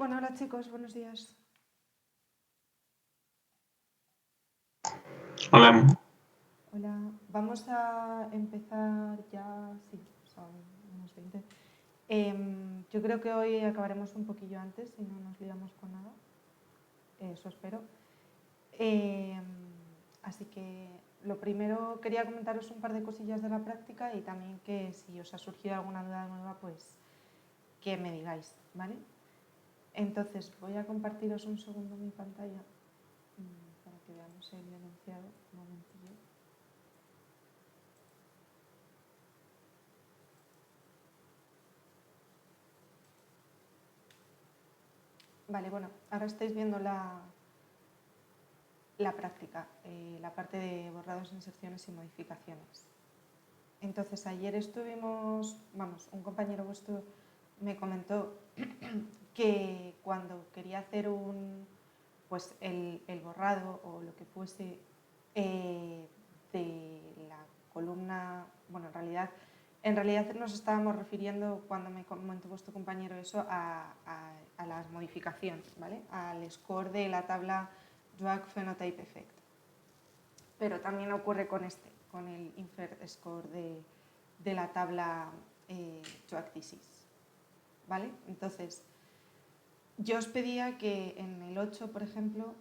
Bueno, hola chicos, buenos días. Hola, Hola, vamos a empezar ya, sí, son unos 20. Yo creo que hoy acabaremos un poquillo antes, si no nos liamos con nada. Eso espero. Así que lo primero quería comentaros un par de cosillas de la práctica y también que si os ha surgido alguna duda nueva, pues que me digáis, ¿vale? Entonces voy a compartiros un segundo mi pantalla para que veamos el enunciado. Un momentillo. Vale, bueno, ahora estáis viendo la práctica, la parte de borrados, inserciones y modificaciones. Entonces, ayer estuvimos, un compañero vuestro me comentó que cuando quería hacer pues el borrado o lo que fuese de la columna, bueno, en realidad nos estábamos refiriendo, cuando me comentó vuestro compañero eso, a las modificaciones, ¿vale? Al score de la tabla Drag Phenotype Effect. Pero también ocurre con con el Infer Score de la tabla Drag Disease, ¿vale? Entonces, yo os pedía que en el 8, por ejemplo,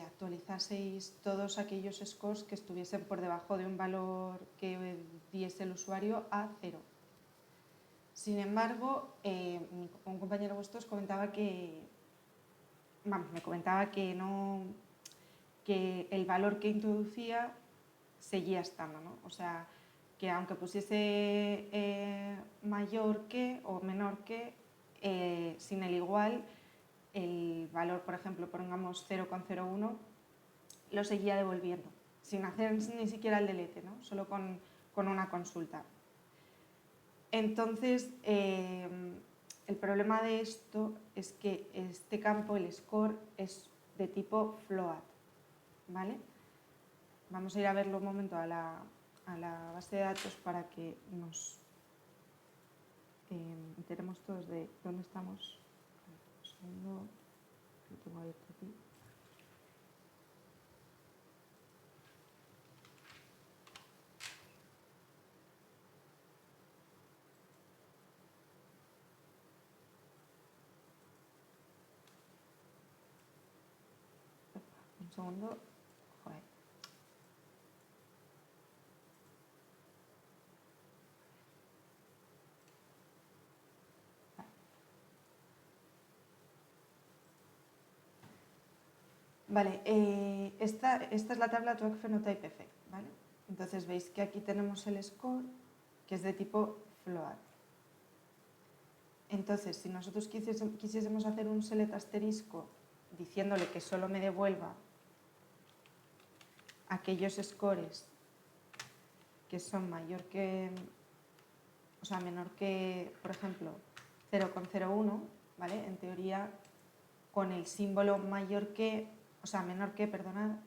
actualizaseis todos aquellos scores que estuviesen por debajo de un valor que diese el usuario a 0. Sin embargo, un compañero vuestro os comentaba me comentaba que que el valor que introducía seguía estando, ¿no? O sea, que aunque pusiese mayor que o menor que, sin el igual, el valor, por ejemplo, pongamos 0,01, lo seguía devolviendo, sin hacer ni siquiera el delete, ¿no? Solo con una consulta. Entonces, el problema de esto es que este campo, el score, es de tipo float, ¿vale? Vamos a ir a verlo un momento a la base de datos para que nos enteremos todos de dónde estamos. Un segundo, lo tengo abierto aquí. Un segundo. Joder. Vale, esta es la tabla Drag Phenotype Effect, ¿vale? Entonces veis que aquí tenemos el score, que es de tipo float. Entonces, si nosotros quisiésemos hacer un select asterisco diciéndole que solo me devuelva aquellos scores que son menor que, por ejemplo, 0,01, ¿vale? En teoría, con el símbolo menor que, perdonad,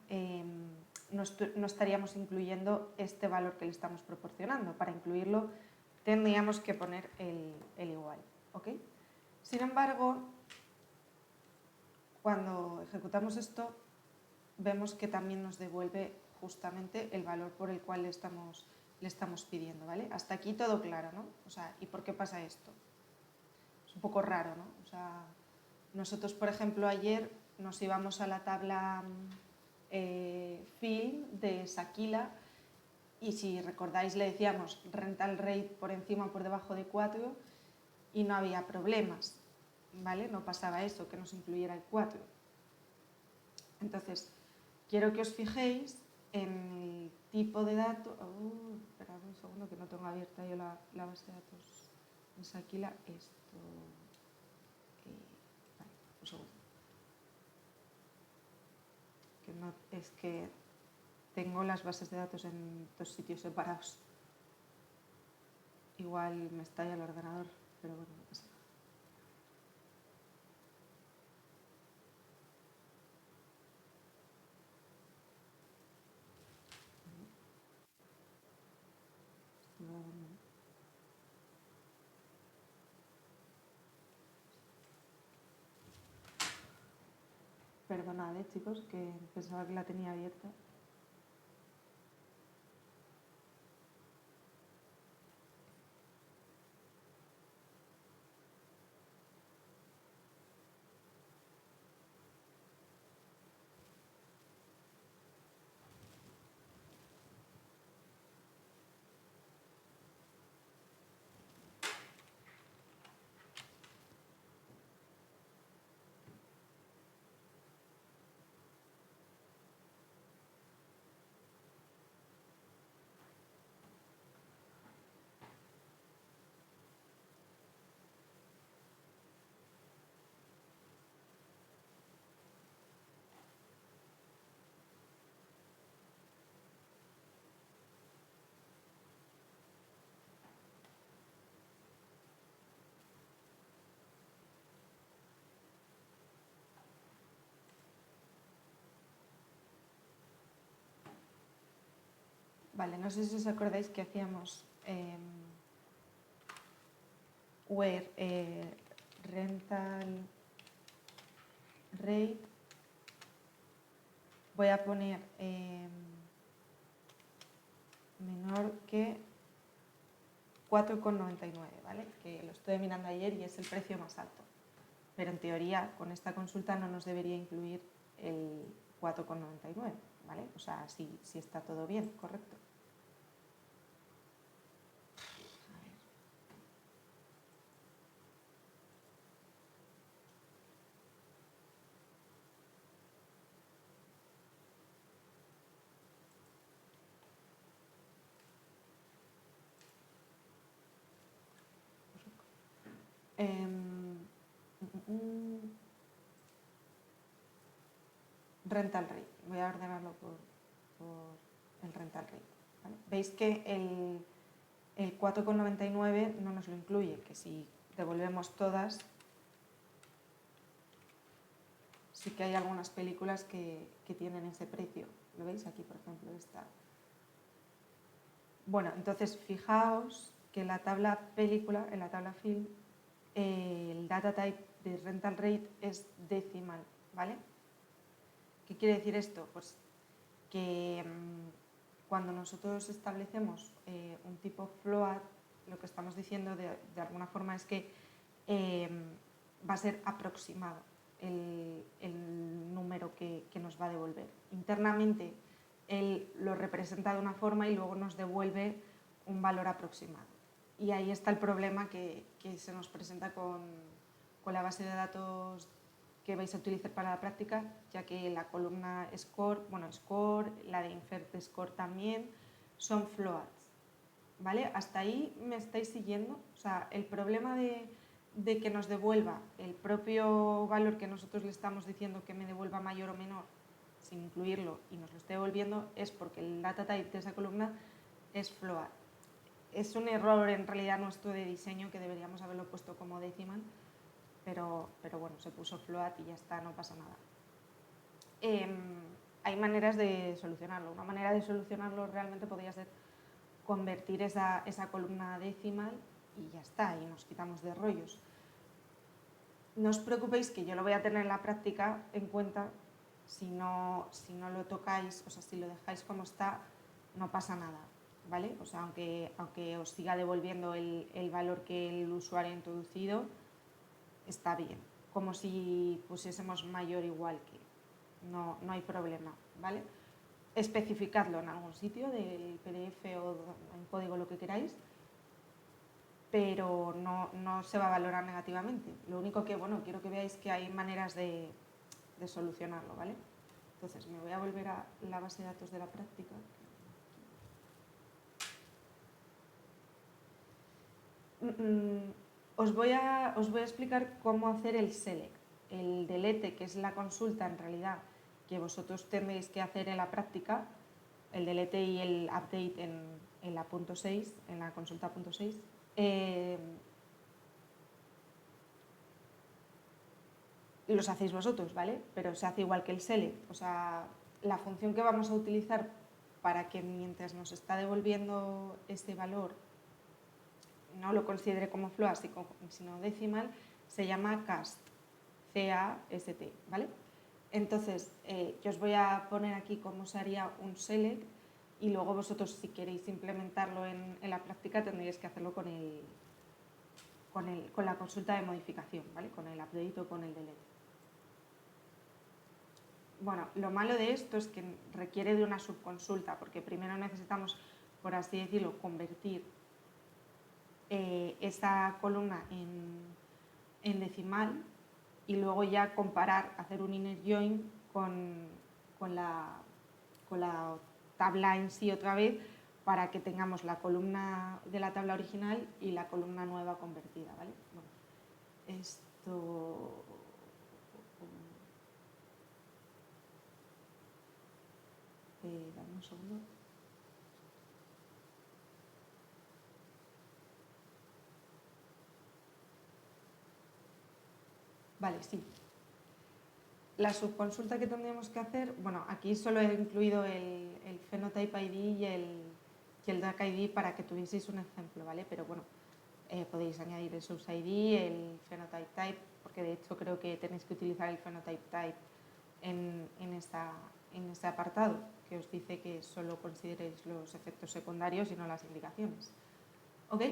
no estaríamos incluyendo este valor que le estamos proporcionando. Para incluirlo tendríamos que poner el igual, ¿ok? Sin embargo, cuando ejecutamos esto, vemos que también nos devuelve justamente el valor por el cual le estamos pidiendo, ¿vale? Hasta aquí todo claro, ¿no? O sea, ¿y por qué pasa esto? Es un poco raro, ¿no? O sea, nosotros, por ejemplo, ayer nos íbamos a la tabla fill de Sakila y si recordáis le decíamos rental rate por encima o por debajo de 4 y no había problemas, ¿vale? No pasaba eso, que nos incluyera el 4. Entonces, quiero que os fijéis en el tipo de datos. Esperad un segundo que no tengo abierta yo la base de datos de Sakila. Esto. Vale, un segundo. Que no, es que tengo las bases de datos en dos sitios separados. Igual me estalla el ordenador, pero bueno, no pasa nada. Perdonad, chicos, que pensaba que la tenía abierta. Vale, no sé si os acordáis que hacíamos where rental rate, voy a poner menor que 4,99, ¿vale? Que lo estoy mirando ayer y es el precio más alto. Pero en teoría, con esta consulta no nos debería incluir el 4,99, ¿vale? O sea, si está todo bien, correcto. Rental rate, voy a ordenarlo por el rental rate, ¿vale? Veis que el 4,99 no nos lo incluye, que si devolvemos todas, sí que hay algunas películas que tienen ese precio. ¿Lo veis? Aquí, por ejemplo, esta. Bueno, entonces fijaos que en la tabla película, en la tabla film, el data type de rental rate es decimal, ¿vale? ¿Qué quiere decir esto? Pues que cuando nosotros establecemos un tipo float, lo que estamos diciendo de alguna forma es que va a ser aproximado el número que nos va a devolver. Internamente él lo representa de una forma y luego nos devuelve un valor aproximado. Y ahí está el problema que se nos presenta con la base de datos que vais a utilizar para la práctica, ya que la columna score, score, la de insert score también, son floats, ¿vale? Hasta ahí me estáis siguiendo. O sea, el problema de que nos devuelva el propio valor que nosotros le estamos diciendo que me devuelva mayor o menor, sin incluirlo, y nos lo esté devolviendo, es porque el data type de esa columna es float. Es un error en realidad nuestro de diseño, que deberíamos haberlo puesto como decimal, pero bueno, se puso float y ya está, no pasa nada. Hay maneras de solucionarlo. Una manera de solucionarlo realmente podría ser convertir esa columna a decimal y ya está, y nos quitamos de rollos. No os preocupéis, que yo lo voy a tener en la práctica en cuenta. Si no lo tocáis, o sea, si lo dejáis como está, no pasa nada, ¿vale? O sea, aunque os siga devolviendo el valor que el usuario ha introducido, está bien, como si pusiésemos mayor o igual que, no hay problema, ¿vale? Especificadlo en algún sitio del PDF o en código, lo que queráis, pero no se va a valorar negativamente. Lo único que, bueno, quiero que veáis que hay maneras de solucionarlo, ¿vale? Entonces me voy a volver a la base de datos de la práctica. Os voy a explicar cómo hacer el select. El delete, que es la consulta en realidad que vosotros tenéis que hacer en la práctica, el delete y el update en la punto 6, en la consulta punto 6. Los hacéis vosotros, ¿vale? Pero se hace igual que el select. O sea, la función que vamos a utilizar para que mientras nos está devolviendo este valor no lo considere como float, sino decimal, se llama cast, C-A-S-T, ¿vale? Entonces, yo os voy a poner aquí cómo se haría un select y luego vosotros, si queréis implementarlo en la práctica, tendríais que hacerlo con la consulta de modificación, ¿vale? Con el update o con el delete. Bueno, lo malo de esto es que requiere de una subconsulta, porque primero necesitamos, por así decirlo, convertir esa columna en decimal y luego ya comparar, hacer un inner join con la tabla en sí otra vez para que tengamos la columna de la tabla original y la columna nueva convertida, ¿vale? Bueno, esto... dame un segundo. Vale, sí. La subconsulta que tendríamos que hacer, bueno, aquí solo he incluido el Phenotype ID y el DAC ID para que tuvieseis un ejemplo, ¿vale? Pero bueno, podéis añadir el Source ID, el Phenotype Type, porque de hecho creo que tenéis que utilizar el Phenotype Type en este apartado, que os dice que solo consideréis los efectos secundarios y no las indicaciones. ¿Ok?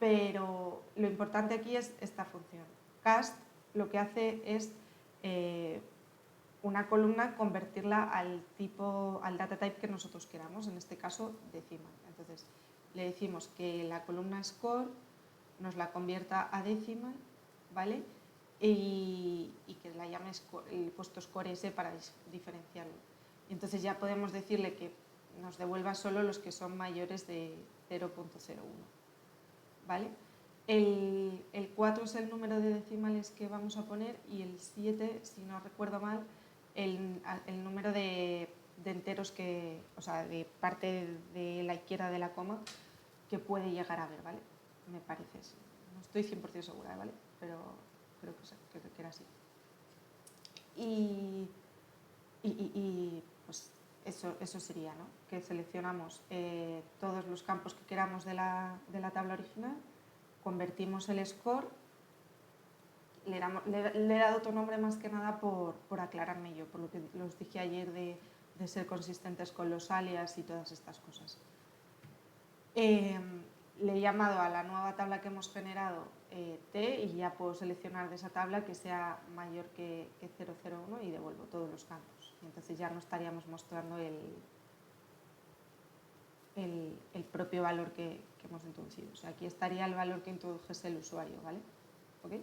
Pero lo importante aquí es esta función. Cast lo que hace es una columna convertirla al data type que nosotros queramos, en este caso decimal. Entonces le decimos que la columna score nos la convierta a decimal, ¿vale? Y que la llame el puesto score S para diferenciarlo. Y entonces ya podemos decirle que nos devuelva solo los que son mayores de 0.01, ¿vale? El 4 es el número de decimales que vamos a poner y el 7, si no recuerdo mal, el número de enteros que, o sea, de parte de la izquierda de la coma que puede llegar a ver, ¿vale? Me parece, no estoy 100% segura, ¿vale? Pero creo que era así. Y pues eso sería, ¿no? Que seleccionamos todos los campos que queramos de la tabla original, convertimos el score. Le he dado otro nombre más que nada por aclararme yo, por lo que os dije ayer de ser consistentes con los alias y todas estas cosas. Le he llamado a la nueva tabla que hemos generado T y ya puedo seleccionar de esa tabla que sea mayor que 001 y devuelvo todos los campos. Y entonces ya no estaríamos mostrando el propio valor que hemos introducido. O sea, aquí estaría el valor que introdujese el usuario, ¿vale? ¿Ok?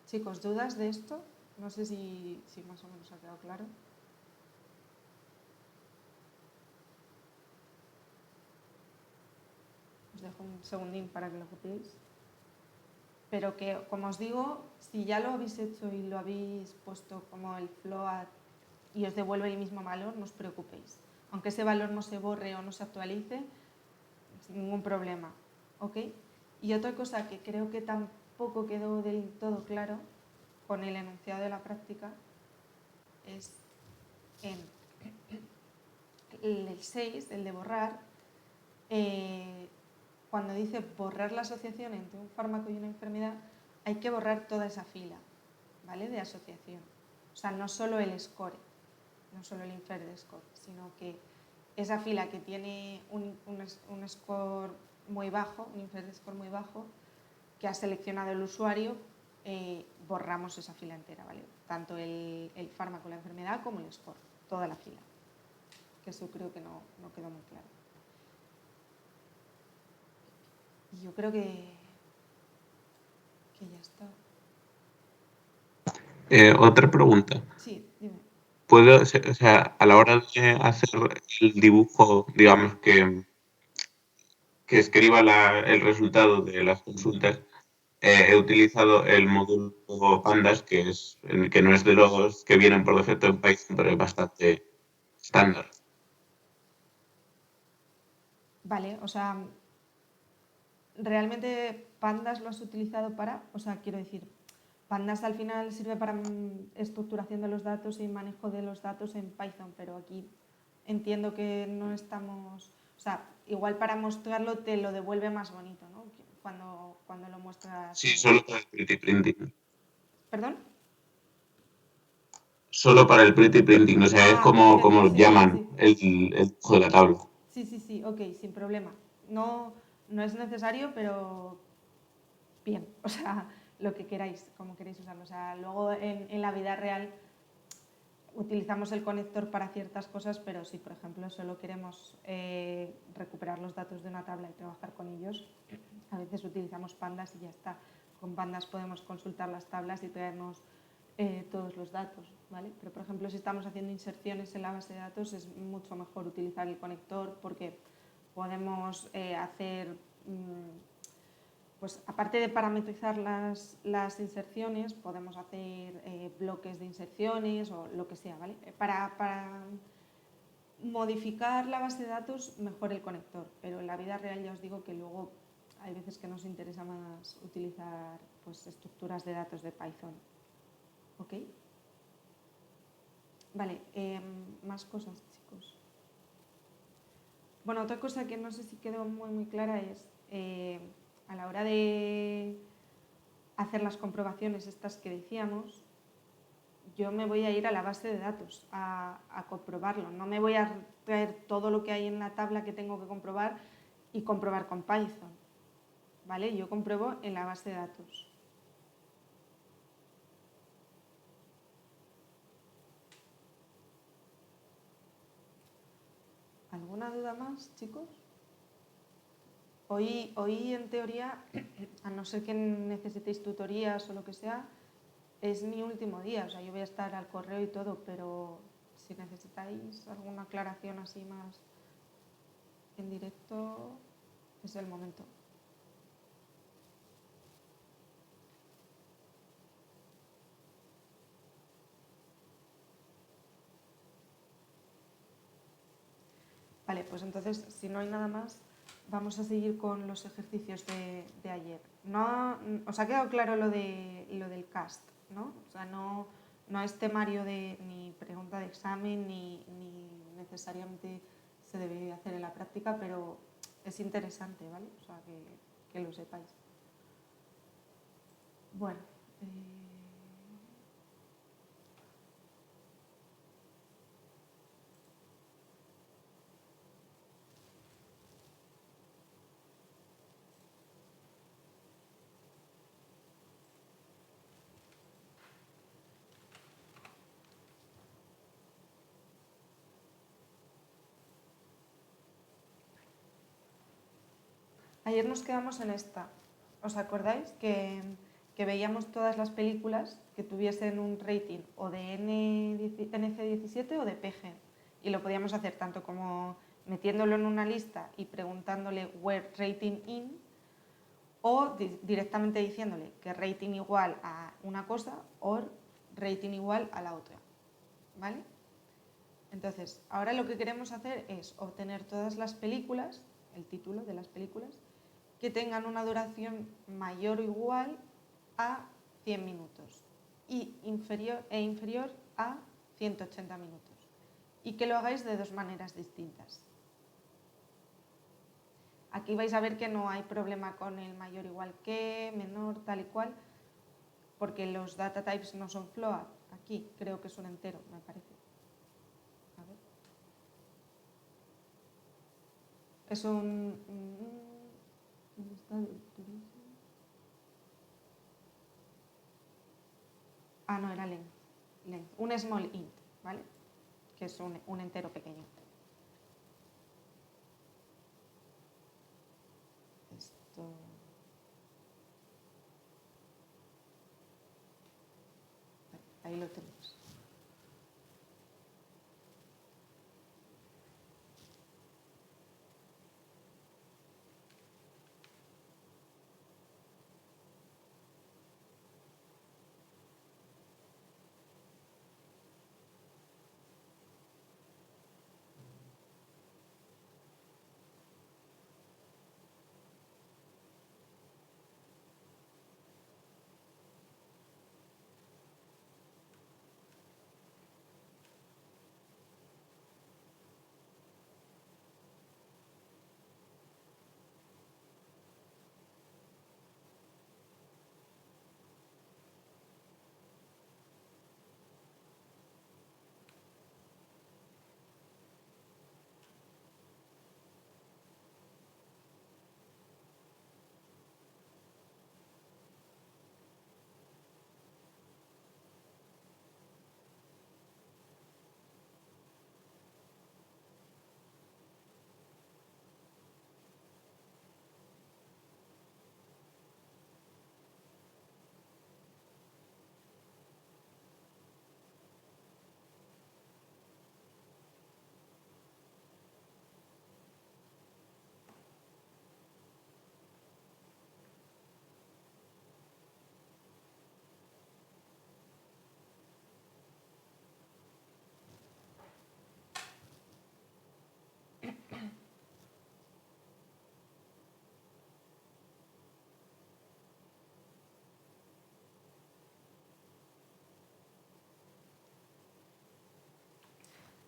Chicos, ¿dudas de esto? No sé si más o menos ha quedado claro. Os dejo un segundín para que lo copiéis. Pero que, como os digo, si ya lo habéis hecho y lo habéis puesto como el float y os devuelve el mismo valor, no os preocupéis. Aunque ese valor no se borre o no se actualice, sin ningún problema. ¿Ok? Y otra cosa que creo que tampoco quedó del todo claro con el enunciado de la práctica es en el 6, el de borrar, cuando dice borrar la asociación entre un fármaco y una enfermedad, hay que borrar toda esa fila, ¿vale? De asociación. O sea, no solo el score, no solo el inferred score, sino que esa fila que tiene un score muy bajo, un inferred score muy bajo, que ha seleccionado el usuario, borramos esa fila entera, ¿vale? Tanto el fármaco, la enfermedad, como el score, toda la fila. Que eso creo que no quedó muy claro. Y yo creo que ya está. Otra pregunta. Sí, dime. ¿Puedo, o sea, a la hora de hacer el dibujo, digamos, que escriba el resultado de las consultas, he utilizado el módulo Pandas, que no es de los que vienen por defecto en Python, pero es bastante estándar. Vale, o sea, ¿realmente Pandas lo has utilizado para? O sea, quiero decir, Pandas al final sirve para estructuración de los datos y manejo de los datos en Python, pero aquí entiendo que no estamos... O sea, igual para mostrarlo te lo devuelve más bonito, ¿no? Cuando lo muestras Sí, en... solo para el pretty printing. ¿Perdón? solo para el pretty printing, o sea, es Ah, como perfecto, lo sí, sí, llaman sí. el dibujo de la tabla. Sí, sí, sí, ok, sin problema. No, no es necesario, pero bien, o sea, lo que queráis, como queréis usarlo. O sea, luego en la vida real utilizamos el conector para ciertas cosas, pero si, por ejemplo, solo queremos recuperar los datos de una tabla y trabajar con ellos, a veces utilizamos pandas y ya está. Con pandas podemos consultar las tablas y traernos todos los datos, ¿vale? Pero, por ejemplo, si estamos haciendo inserciones en la base de datos, es mucho mejor utilizar el conector porque podemos hacer... pues aparte de parametrizar las inserciones, podemos hacer bloques de inserciones o lo que sea, ¿vale? Para modificar la base de datos, mejor el conector, pero en la vida real ya os digo que luego hay veces que nos interesa más utilizar pues, estructuras de datos de Python. ¿Ok? Vale, más cosas, chicos. Bueno, otra cosa que no sé si quedó muy clara es a la hora de hacer las comprobaciones estas que decíamos, yo me voy a ir a la base de datos a comprobarlo. No me voy a traer todo lo que hay en la tabla que tengo que comprobar y comprobar con Python. ¿Vale? Yo compruebo en la base de datos. ¿Alguna duda más, chicos? Hoy en teoría, a no ser que necesitéis tutorías o lo que sea, es mi último día. O sea, yo voy a estar al correo y todo, pero si necesitáis alguna aclaración así más en directo, es el momento. Vale, pues entonces, si no hay nada más, vamos a seguir con los ejercicios de ayer. No, ¿os ha quedado claro lo del cast? ¿No? O sea, no es temario de ni pregunta de examen ni necesariamente se debe hacer en la práctica, pero es interesante, ¿vale? O sea, que lo sepáis. Bueno. Ayer nos quedamos en esta. ¿Os acordáis que veíamos todas las películas que tuviesen un rating o de NC17 o de PG? Y lo podíamos hacer tanto como metiéndolo en una lista y preguntándole where rating in, o directamente diciéndole que rating igual a una cosa o rating igual a la otra. ¿Vale? Entonces, ahora lo que queremos hacer es obtener todas las películas, el título de las películas, que tengan una duración mayor o igual a 100 minutos y inferior a 180 minutos. Y que lo hagáis de dos maneras distintas. Aquí vais a ver que no hay problema con el mayor igual que, menor, tal y cual, porque los data types no son float. Aquí creo que es un entero, me parece. A ver. Es un... ¿Dónde está el turismo? Ah, no, era length. Un small int, ¿vale? Que es un entero pequeño. Esto... Ahí lo tenemos.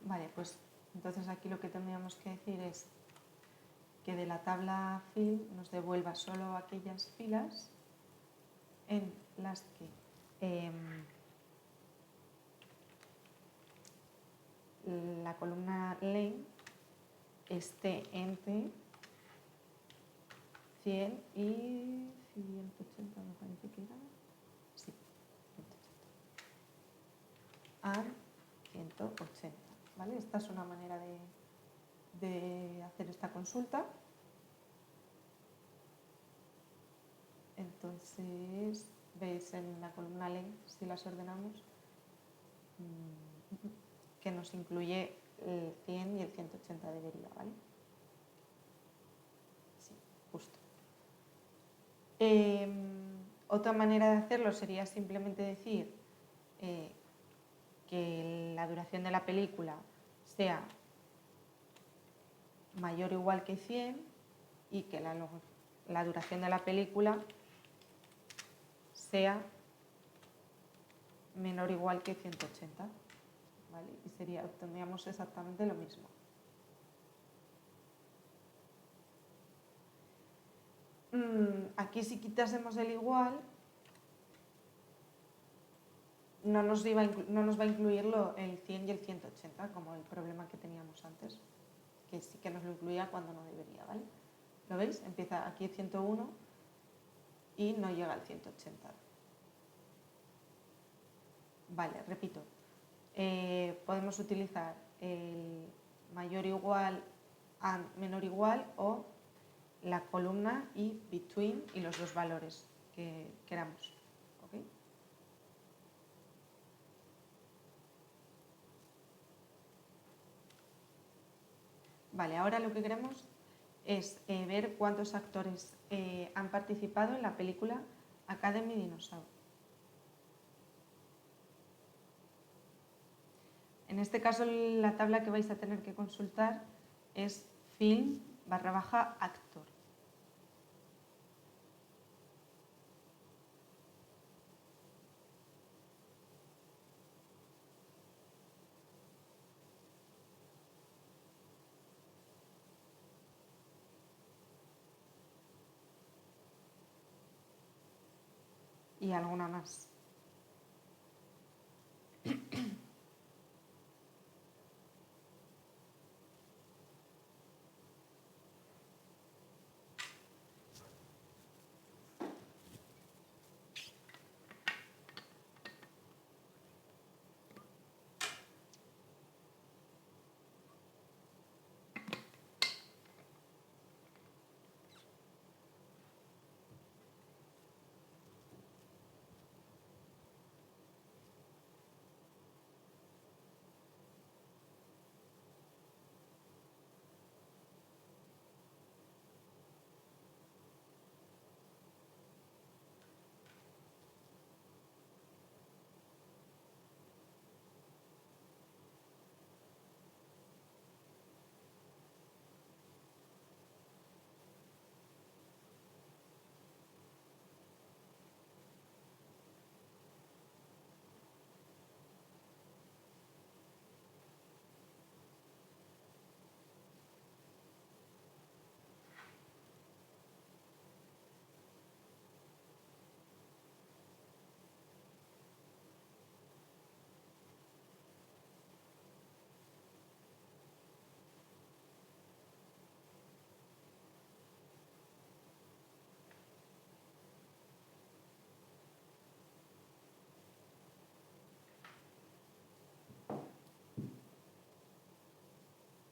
Vale, pues entonces aquí lo que tendríamos que decir es que de la tabla fill nos devuelva solo aquellas filas en las que la columna lane esté entre 100 y 180, me parece que era. Sí, 180. A 180, ¿vale? Esta es una manera de hacer esta consulta. Entonces, veis en la columna length, si las ordenamos, que nos incluye el 100 y el 180 de deriva, ¿vale? Sí, justo. Otra manera de hacerlo sería simplemente decir que la duración de la película sea mayor o igual que 100 y que la duración de la película sea menor o igual que 180, ¿vale? Y obtendríamos exactamente lo mismo. Aquí si quitásemos el igual, no nos va a incluir el 100 y el 180, como el problema que teníamos antes, que sí que nos lo incluía cuando no debería, ¿vale? ¿Lo veis? Empieza aquí 101 y no llega al 180. Vale, repito. Podemos utilizar el mayor igual, and menor igual o la columna y between y los dos valores que queramos. ¿Okay? Vale, ahora lo que queremos es ver cuántos actores han participado en la película Academy Dinosaur. En este caso la tabla que vais a tener que consultar es film/actor. Y alguna más.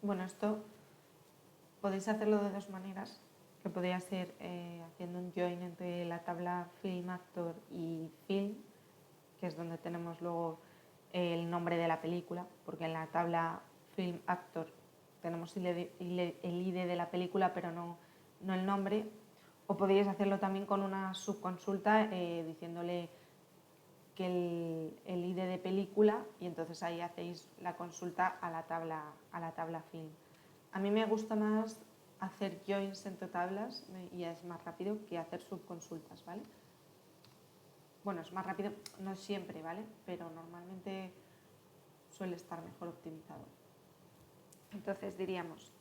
Bueno, esto podéis hacerlo de dos maneras, que podría ser haciendo un join entre la tabla film, actor y film, que es donde tenemos luego el nombre de la película, porque en la tabla film, actor tenemos el ID de la película, pero no el nombre. O podéis hacerlo también con una subconsulta diciéndole que el ID de película y entonces ahí hacéis la consulta a la tabla film. A mí me gusta más hacer joins entre tablas y es más rápido que hacer subconsultas, ¿vale? Bueno, es más rápido, no siempre, ¿vale? Pero normalmente suele estar mejor optimizado. Entonces diríamos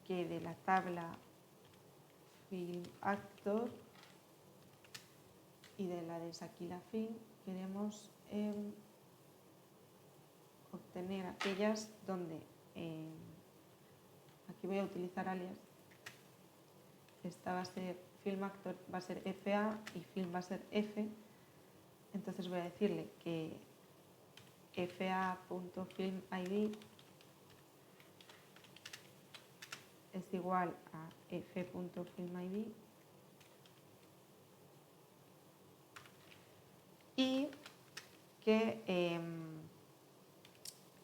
que de la tabla Film Actor y de la de Shaquille Film queremos obtener aquellas donde, aquí voy a utilizar alias, esta va a ser Film Actor, va a ser FA y Film va a ser F, entonces voy a decirle que fa.filmid es igual a f.filmid y que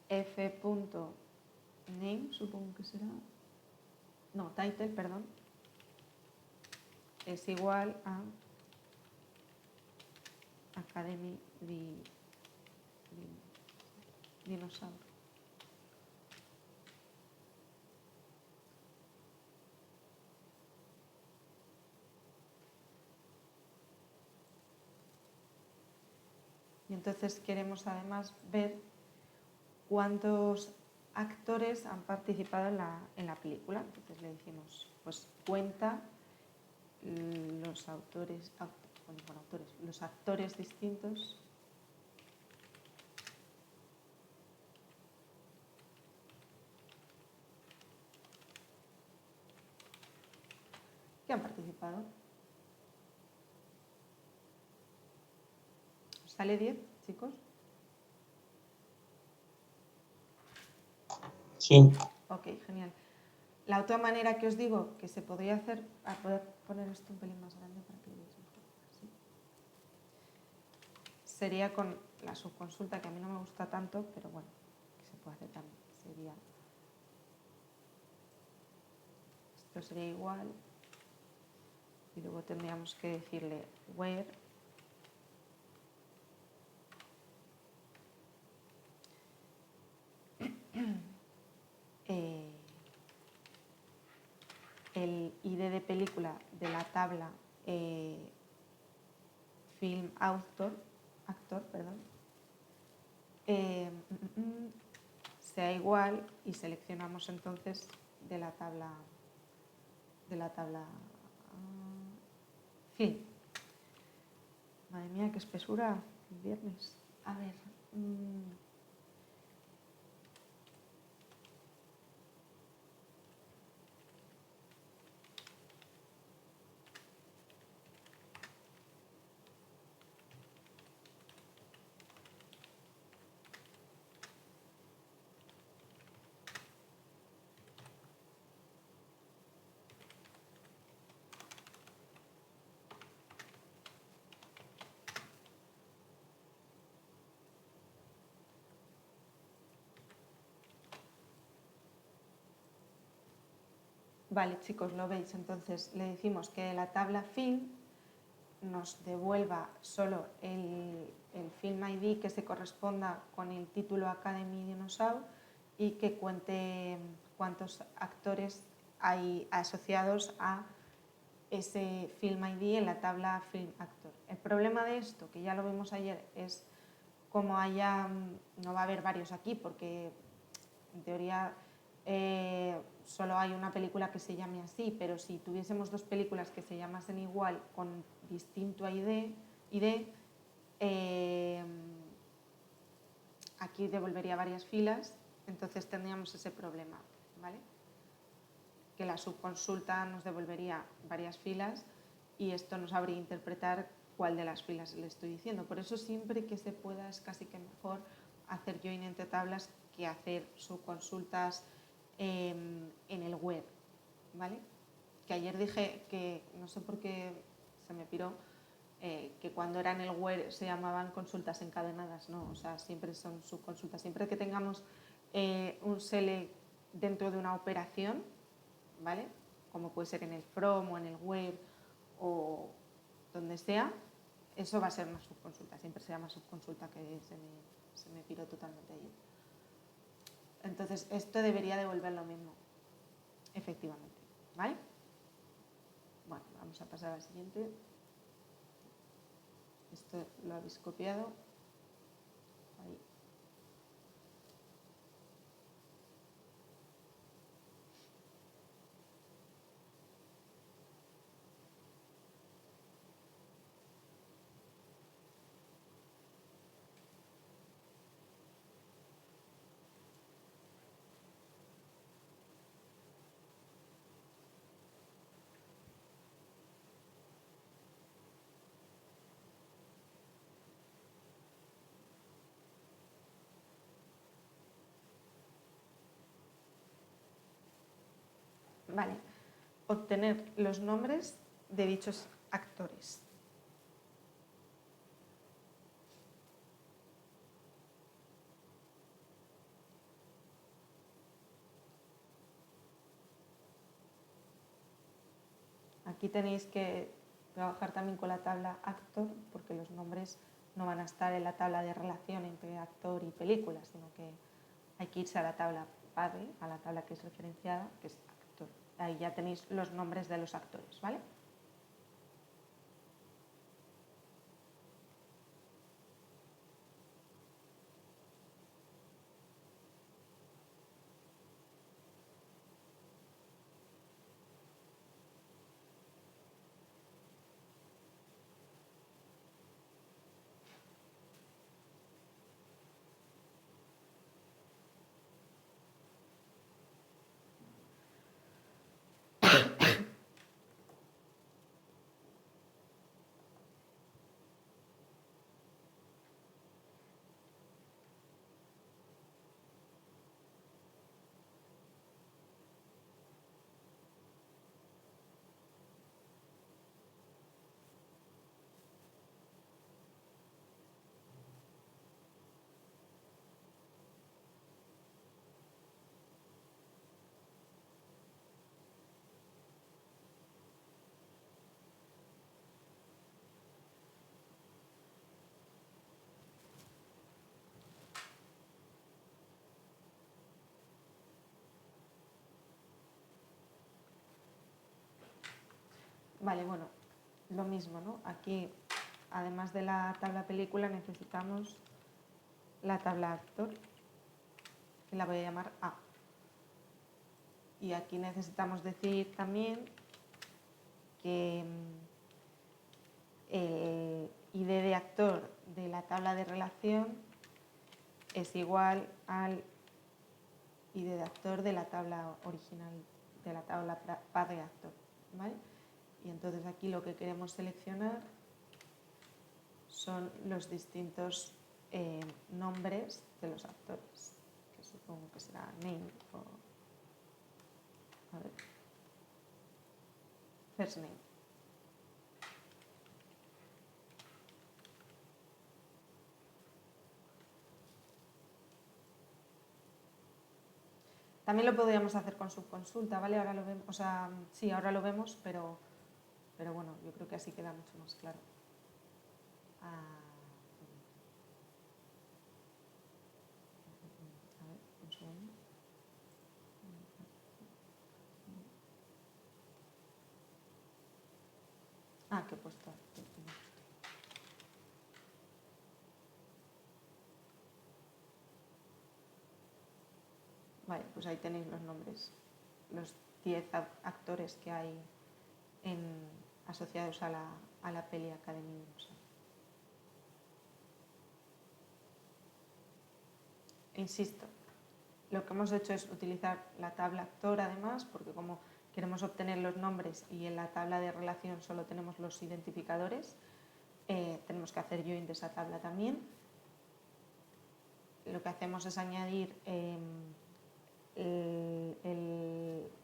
f.name, supongo que será, no, title, perdón, es igual a Academy Dinosaur. Y entonces queremos además ver cuántos actores han participado en la película. Entonces le decimos, pues cuenta los los actores distintos que han participado. ¿Sale 10, chicos? Sí. Ok, genial. La otra manera que os digo que se podría hacer, a poder poner esto un pelín más grande para que lo veáis mejor, así, sería con la subconsulta, que a mí no me gusta tanto, pero bueno, que se puede hacer también. Sería, esto sería igual, y luego tendríamos que decirle where el ID de película de la tabla Film Actor, sea igual y seleccionamos entonces de la tabla Film. Madre mía, qué espesura, el viernes. A ver. Vale, chicos, lo veis. Entonces le decimos que de la tabla Film nos devuelva solo el Film ID que se corresponda con el título Academy Dinosaur y que cuente cuántos actores hay asociados a ese Film ID en la tabla Film Actor. El problema de esto, que ya lo vimos ayer, es como no va a haber varios aquí porque en teoría solo hay una película que se llame así, pero si tuviésemos dos películas que se llamasen igual con distinto ID, aquí devolvería varias filas, entonces tendríamos ese problema, ¿vale? Que la subconsulta nos devolvería varias filas y esto nos habría interpretar cuál de las filas le estoy diciendo. Por eso siempre que se pueda es casi que mejor hacer join entre tablas que hacer subconsultas en el web, ¿vale? Que ayer dije que, no sé por qué se me piró, que cuando era en el web se llamaban consultas encadenadas, no, o sea, siempre son subconsultas. Siempre que tengamos un select dentro de una operación, ¿vale? Como puede ser en el from o en el web o donde sea, eso va a ser una subconsulta, siempre se llama subconsulta, que se me piró totalmente ayer. Entonces, esto debería devolver lo mismo, efectivamente, ¿vale? Bueno, vamos a pasar al siguiente. Esto lo habéis copiado. Ahí. Vale, obtener los nombres de dichos actores. Aquí tenéis que trabajar también con la tabla actor, porque los nombres no van a estar en la tabla de relación entre actor y película, sino que hay que irse a la tabla padre, a la tabla que es referenciada, que es actor. Ahí ya tenéis los nombres de los actores, ¿vale? Vale, bueno, lo mismo, ¿no? Aquí, además de la tabla película, necesitamos la tabla actor, que la voy a llamar A. Y aquí necesitamos decir también que el ID de actor de la tabla de relación es igual al ID de actor de la tabla original, de la tabla padre actor, ¿vale? Y entonces aquí lo que queremos seleccionar son los distintos nombres de los actores, que supongo que será name o a ver, first name. También lo podríamos hacer con subconsulta, ¿vale? Ahora lo vemos, o sea, sí, ahora lo vemos, pero bueno, yo creo que así queda mucho más claro. A ver, un segundo. Que he puesto. Vale, pues ahí tenéis los nombres, los 10 actores que hay asociados a la peli Academy de Musa. Insisto, lo que hemos hecho es utilizar la tabla actor además, porque como queremos obtener los nombres y en la tabla de relación solo tenemos los identificadores, tenemos que hacer join de esa tabla también. Lo que hacemos es añadir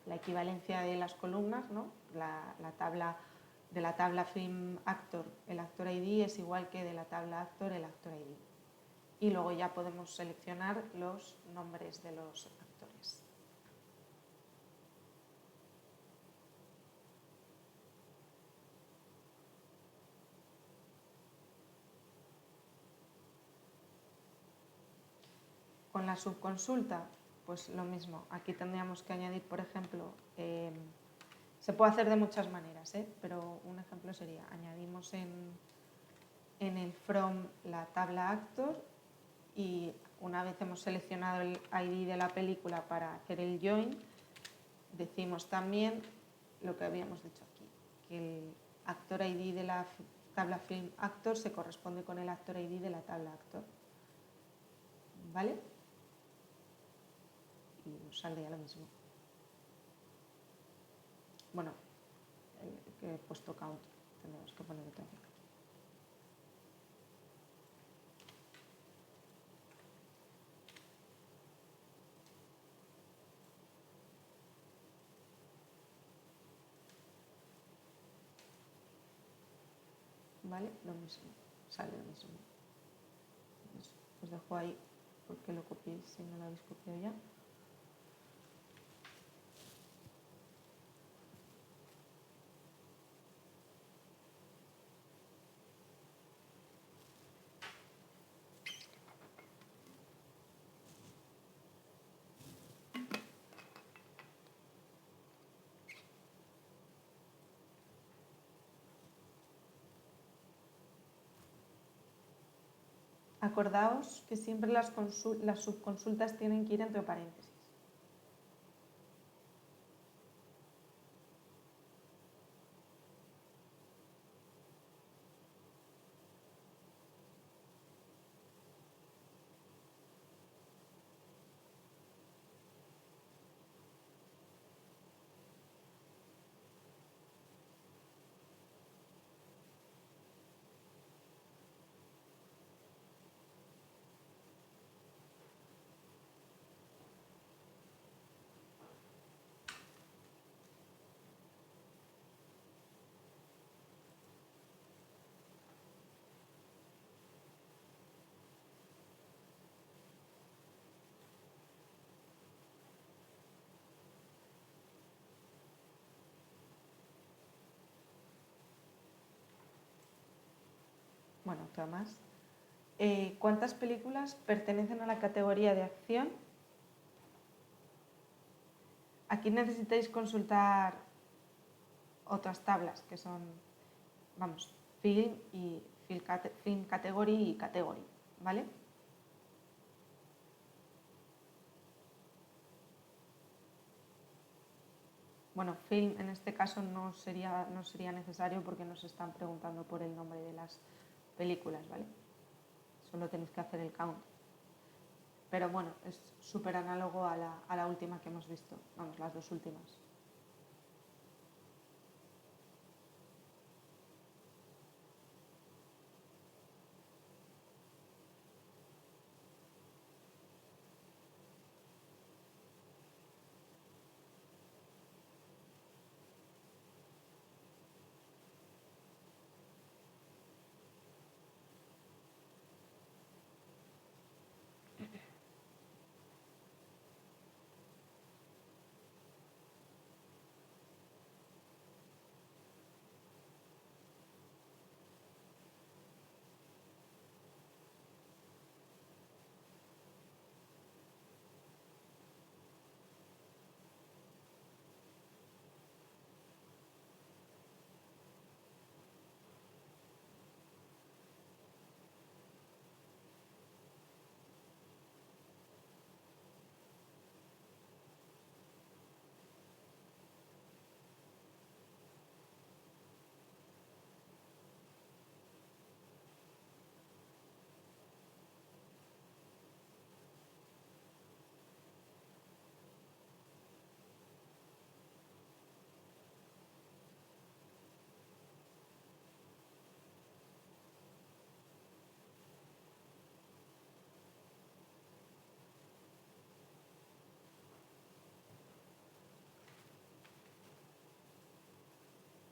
la equivalencia de las columnas, ¿no? De la tabla film actor, el actor ID es igual que de la tabla actor, el actor ID. Y luego ya podemos seleccionar los nombres de los actores. Con la subconsulta pues lo mismo. Aquí tendríamos que añadir, por ejemplo, se puede hacer de muchas maneras, pero un ejemplo sería, añadimos en el from la tabla actor y una vez hemos seleccionado el ID de la película para hacer el join, decimos también lo que habíamos dicho aquí, que el actor ID de la tabla film actor se corresponde con el actor ID de la tabla actor. ¿Vale? Y nos saldría lo mismo. Bueno, que he puesto count, tendremos que poner otra vez. ¿Vale? Lo mismo, sale lo mismo. Os dejo ahí porque lo copiéis si no lo habéis copiado ya. Acordaos que siempre las subconsultas tienen que ir entre paréntesis. Bueno, otra más. ¿Cuántas películas pertenecen a la categoría de acción? Aquí necesitáis consultar otras tablas que son, vamos, film y film category y category, ¿vale? Bueno, film en este caso no sería necesario porque nos están preguntando por el nombre de las películas, ¿vale? Solo tenéis que hacer el count. Pero bueno, es súper análogo a la última que hemos visto, vamos, las dos últimas.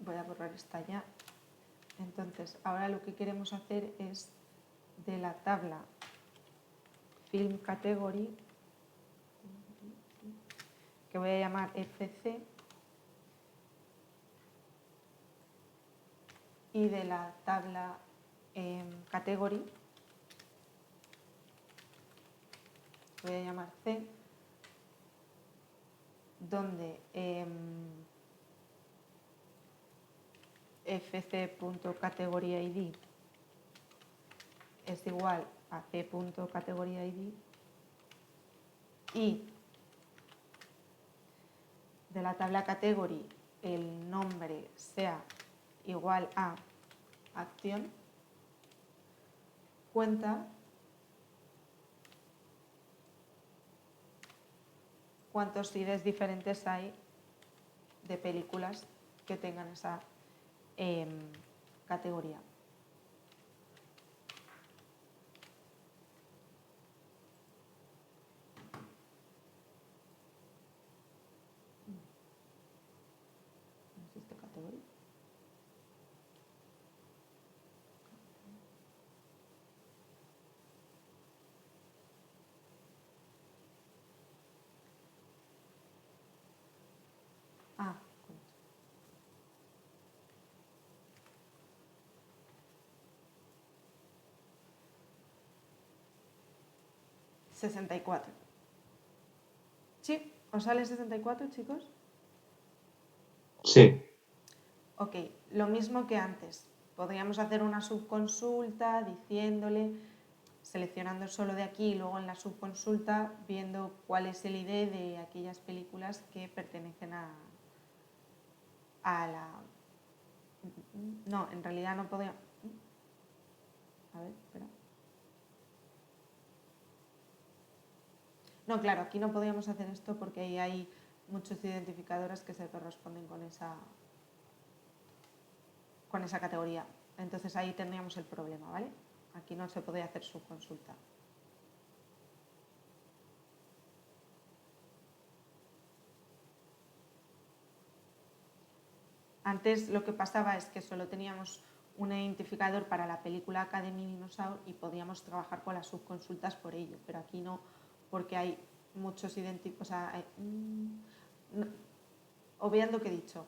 Voy a borrar esta ya. Entonces, ahora lo que queremos hacer es de la tabla Film Category, que voy a llamar FC, y de la tabla Category, que voy a llamar C, donde fc.categoryID es igual a c.categoryID y de la tabla category el nombre sea igual a acción, cuenta cuántos IDs diferentes hay de películas que tengan esa categoría. ¿No existe categoría? Ah, 64. ¿Sí? ¿Os sale 64, chicos? Sí. Ok, lo mismo que antes. Podríamos hacer una subconsulta diciéndole, seleccionando solo de aquí y luego en la subconsulta viendo cuál es el ID de aquellas películas que pertenecen a la... No, en realidad no podría... A ver, espera. No, claro, aquí no podríamos hacer esto porque ahí hay muchos identificadores que se corresponden con esa categoría. Entonces ahí tendríamos el problema, ¿vale? Aquí no se podría hacer subconsulta. Antes lo que pasaba es que solo teníamos un identificador para la película Academy Dinosaur y podíamos trabajar con las subconsultas por ello, pero aquí no, porque hay muchos identificadores. O sea, obviando lo que he dicho,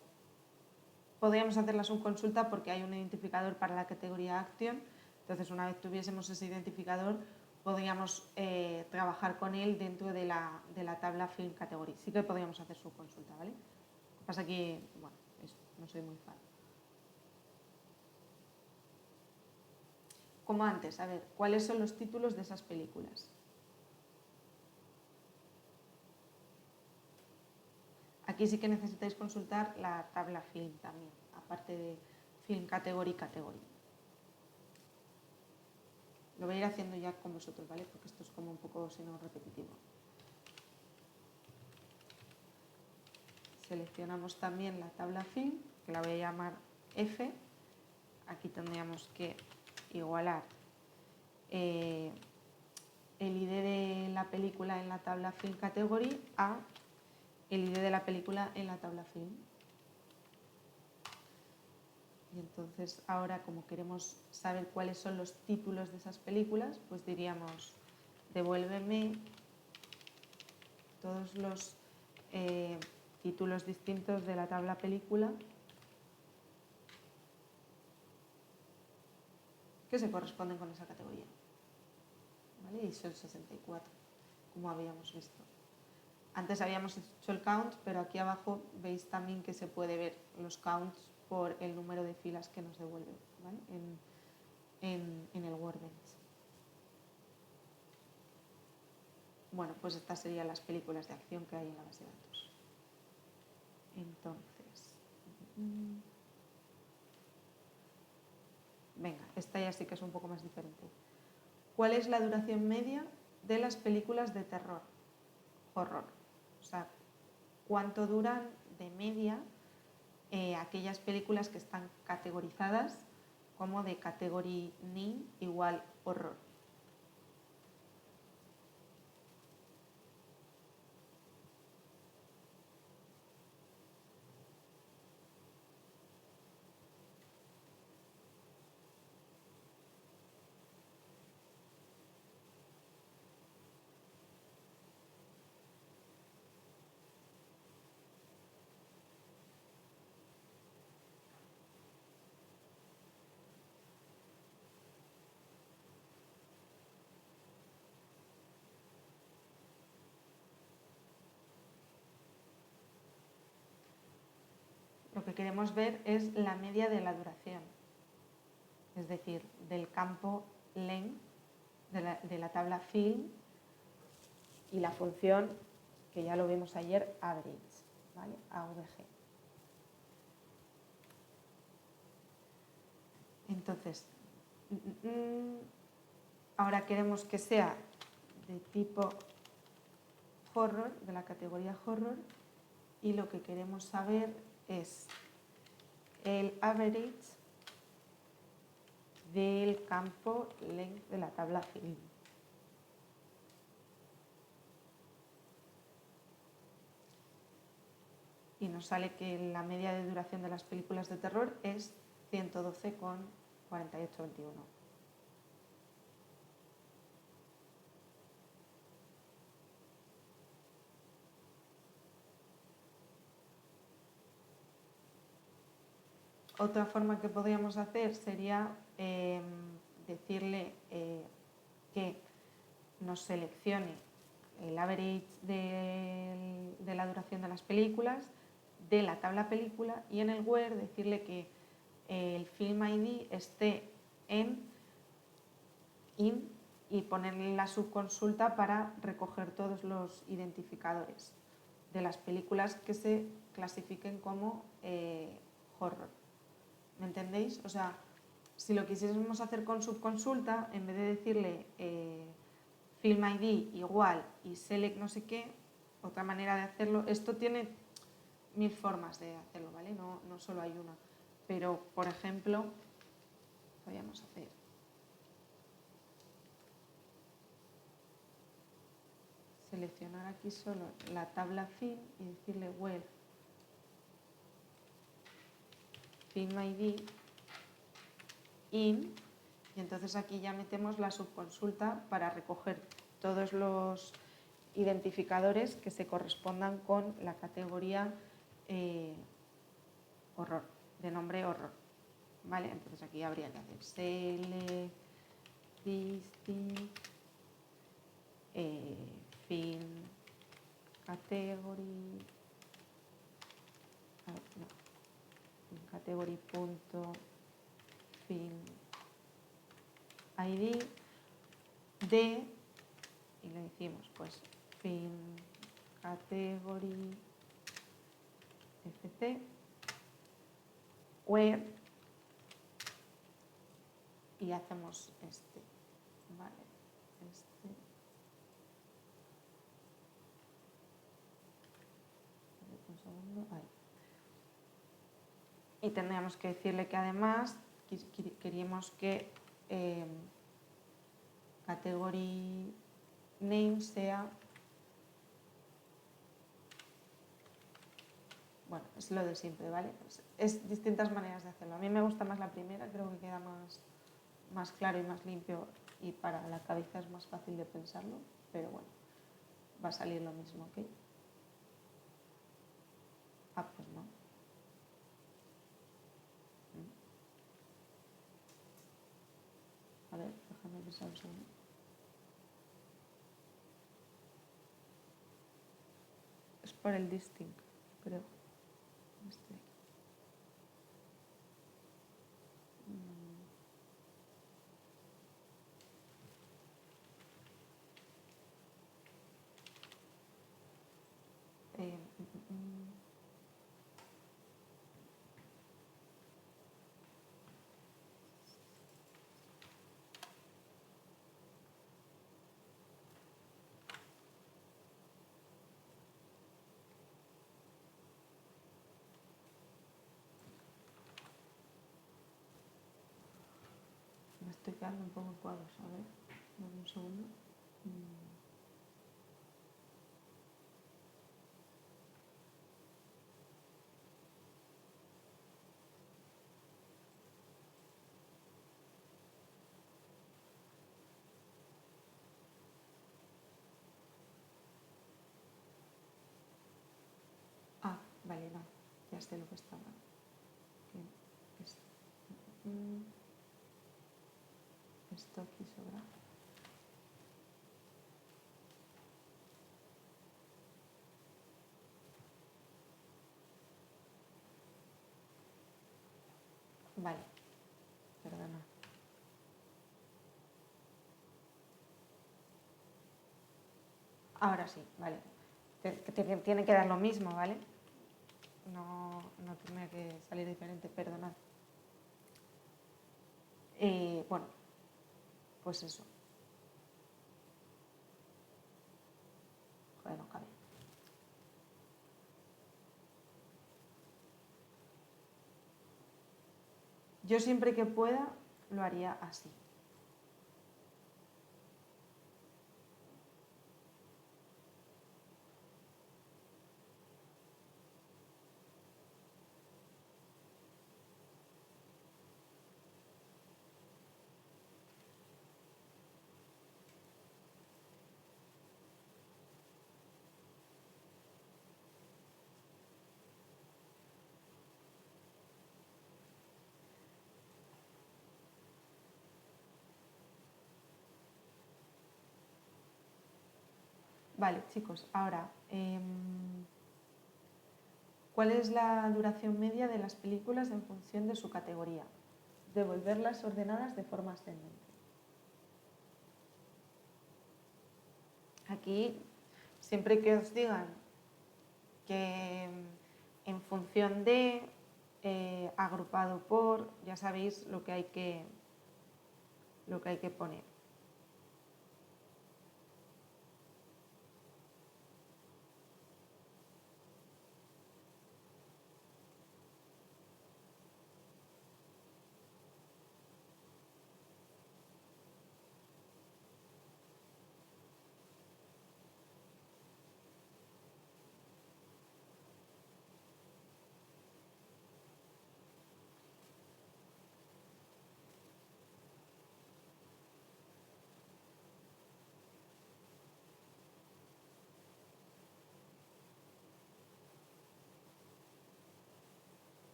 podríamos hacer la subconsulta porque hay un identificador para la categoría Action, entonces una vez tuviésemos ese identificador podríamos trabajar con él dentro de la tabla Film Category. Sí que podríamos hacer subconsulta, ¿vale? Lo que pasa que, bueno, eso, no soy muy fan. Como antes, a ver, ¿cuáles son los títulos de esas películas? Aquí sí que necesitáis consultar la tabla Film también, aparte de Film Category. Lo voy a ir haciendo ya con vosotros, ¿vale? Porque esto es como un poco, si no, repetitivo. Seleccionamos también la tabla Film, que la voy a llamar F. Aquí tendríamos que igualar el ID de la película en la tabla Film Category a el ID de la película en la tabla Film. Y entonces ahora, como queremos saber cuáles son los títulos de esas películas, pues diríamos, devuélveme todos los títulos distintos de la tabla película que se corresponden con esa categoría. ¿Vale? Y son 64, como habíamos visto. Antes habíamos hecho el count, pero aquí abajo veis también que se puede ver los counts por el número de filas que nos devuelve, ¿vale? en el Workbench. Bueno, pues estas serían las películas de acción que hay en la base de datos. Entonces, venga, esta ya sí que es un poco más diferente. ¿Cuál es la duración media de las películas de terror? Horror. O sea, ¿cuánto duran de media aquellas películas que están categorizadas como de category NIN igual horror? queremos ver es la media de la duración, es decir, del campo length de la tabla film y la función que ya lo vimos ayer, average, ¿vale? AVG. Entonces, ahora queremos que sea de tipo horror, de la categoría horror, y lo que queremos saber es el average del campo length de la tabla film. Y nos sale que la media de duración de las películas de terror es 112,4821. Otra forma que podríamos hacer sería decirle que nos seleccione el average de la duración de las películas, de la tabla película, y en el where decirle que el Film ID esté in y ponerle la subconsulta para recoger todos los identificadores de las películas que se clasifiquen como horror. ¿Me entendéis? O sea, si lo quisiésemos hacer con subconsulta, en vez de decirle Film ID igual y select no sé qué, otra manera de hacerlo, esto tiene 1000 formas de hacerlo, ¿vale? No solo hay una. Pero, por ejemplo, podríamos hacer seleccionar aquí solo la tabla film y decirle where Film ID in, y entonces aquí ya metemos la subconsulta para recoger todos los identificadores que se correspondan con la categoría horror, de nombre horror, ¿vale? Entonces aquí habría que hacer select distinct film category, category punto film ID de, y le decimos pues film category fc where, y hacemos este, vale, este, un segundo, ahí. Y tendríamos que decirle que además queríamos que category name sea, bueno, es lo de siempre, ¿vale? Pues es distintas maneras de hacerlo. A mí me gusta más la primera, creo que queda más claro y más limpio, y para la cabeza es más fácil de pensarlo, pero bueno, va a salir lo mismo, ¿ok? Ah, pues no. A ver, déjame pensar un segundo. Es por el distinct, creo. Este. Me estoy quedando un poco en cuadros, a ver, dame un segundo. Ah, vale, no, ya sé lo que estaba. Esto aquí sobra. Vale, perdona. Ahora sí, vale. Tiene que dar lo mismo, ¿vale? No tiene que salir diferente, perdonad. Bueno, pues eso. Joder, no cabe. Yo siempre que pueda lo haría así. Vale, chicos, ahora, ¿cuál es la duración media de las películas en función de su categoría? Devolverlas ordenadas de forma ascendente. Aquí, siempre que os digan que en función de, agrupado por, ya sabéis lo que hay que poner.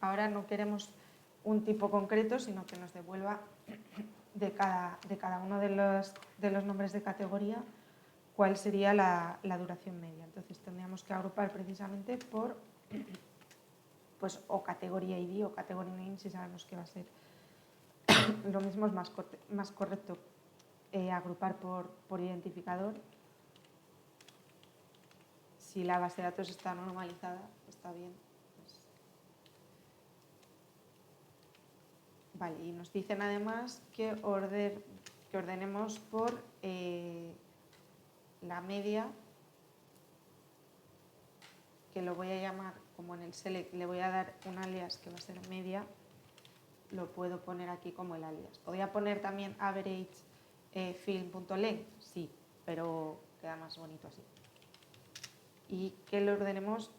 Ahora no queremos un tipo concreto, sino que nos devuelva de cada uno de los nombres de categoría cuál sería la duración media. Entonces tendríamos que agrupar precisamente por pues, o categoría ID o category name, si sabemos que va a ser lo mismo, es más correcto agrupar por identificador. Si la base de datos está normalizada, está bien. Vale, y nos dicen además que ordenemos por la media, que lo voy a llamar, como en el select le voy a dar un alias que va a ser media, lo puedo poner aquí como el alias. ¿Podría poner también average film.length? Sí, pero queda más bonito así. Y que lo ordenemos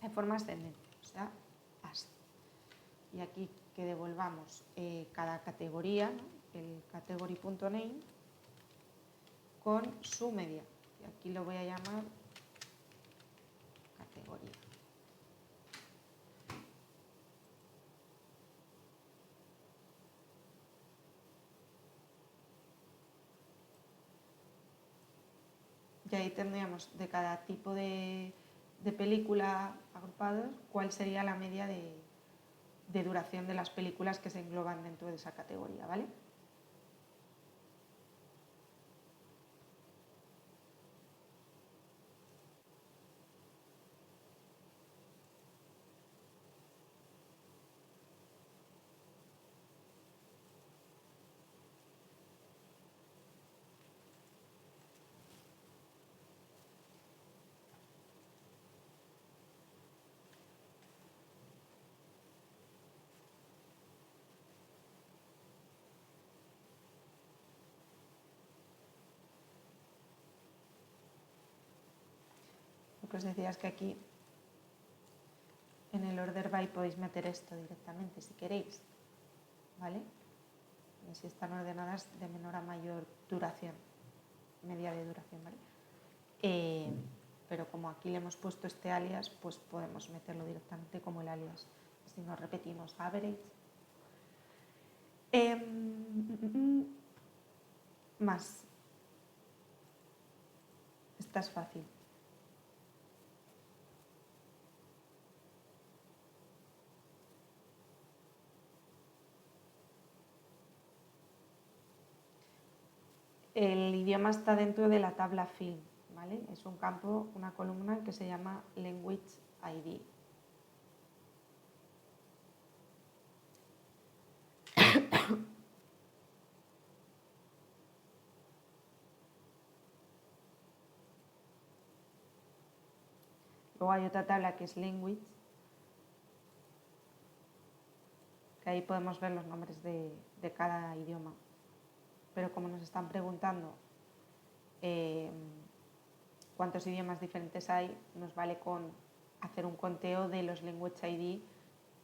de forma ascendente, o sea, así. Y aquí que devolvamos cada categoría, ¿no? El category.name con su media. Y aquí lo voy a llamar categoría. Y ahí tendríamos de cada tipo de película agrupados cuál sería la media de duración de las películas que se engloban dentro de esa categoría, ¿vale? que os decía es que aquí en el order by podéis meter esto directamente si queréis, ¿vale? Y si están ordenadas de menor a mayor duración, media de duración, ¿vale? Pero como aquí le hemos puesto este alias, pues podemos meterlo directamente como el alias. Si nos repetimos average. Más. Esta es fácil. El idioma está dentro de la tabla fill, ¿vale? Es un campo, una columna que se llama language ID. Luego hay otra tabla que es language, que ahí podemos ver los nombres de cada idioma. Pero como nos están preguntando cuántos idiomas diferentes hay, nos vale con hacer un conteo de los language ID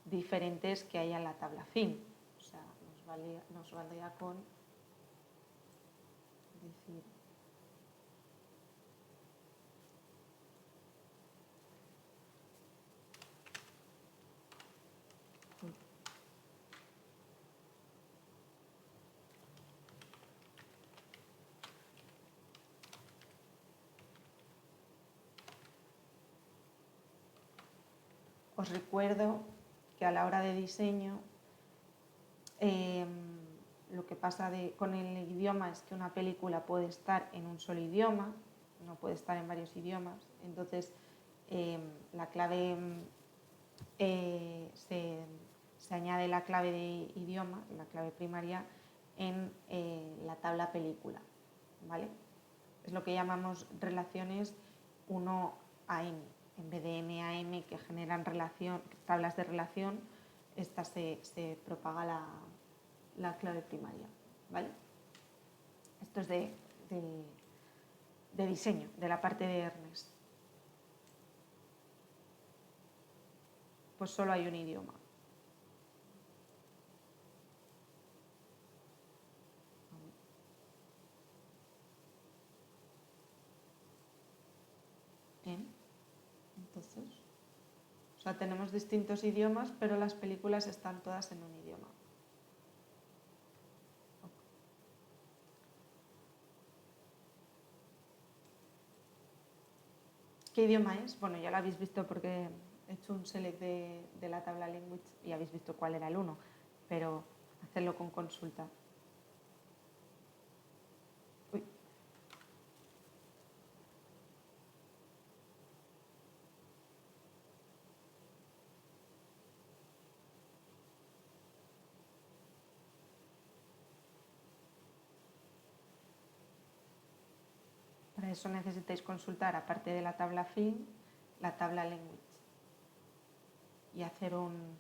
diferentes que hay en la tabla fin. O sea, nos valdría con decir os recuerdo que a la hora de diseño lo que pasa con el idioma es que una película puede estar en un solo idioma, no puede estar en varios idiomas. Entonces, la clave se añade la clave de idioma, la clave primaria, en la tabla película, ¿vale? Es lo que llamamos relaciones 1 a n. En vez de n a m que generan tablas de relación, esta se propaga la clave primaria, ¿vale? Esto es de diseño, de la parte de Ernest. Pues solo hay un idioma. Entonces, o sea, tenemos distintos idiomas, pero las películas están todas en un idioma. ¿Qué idioma es? Bueno, ya lo habéis visto porque he hecho un select de la tabla language y habéis visto cuál era el 1, pero hacerlo con consulta. Uy. Para eso necesitáis consultar, aparte de la tabla fill, la tabla language y hacer un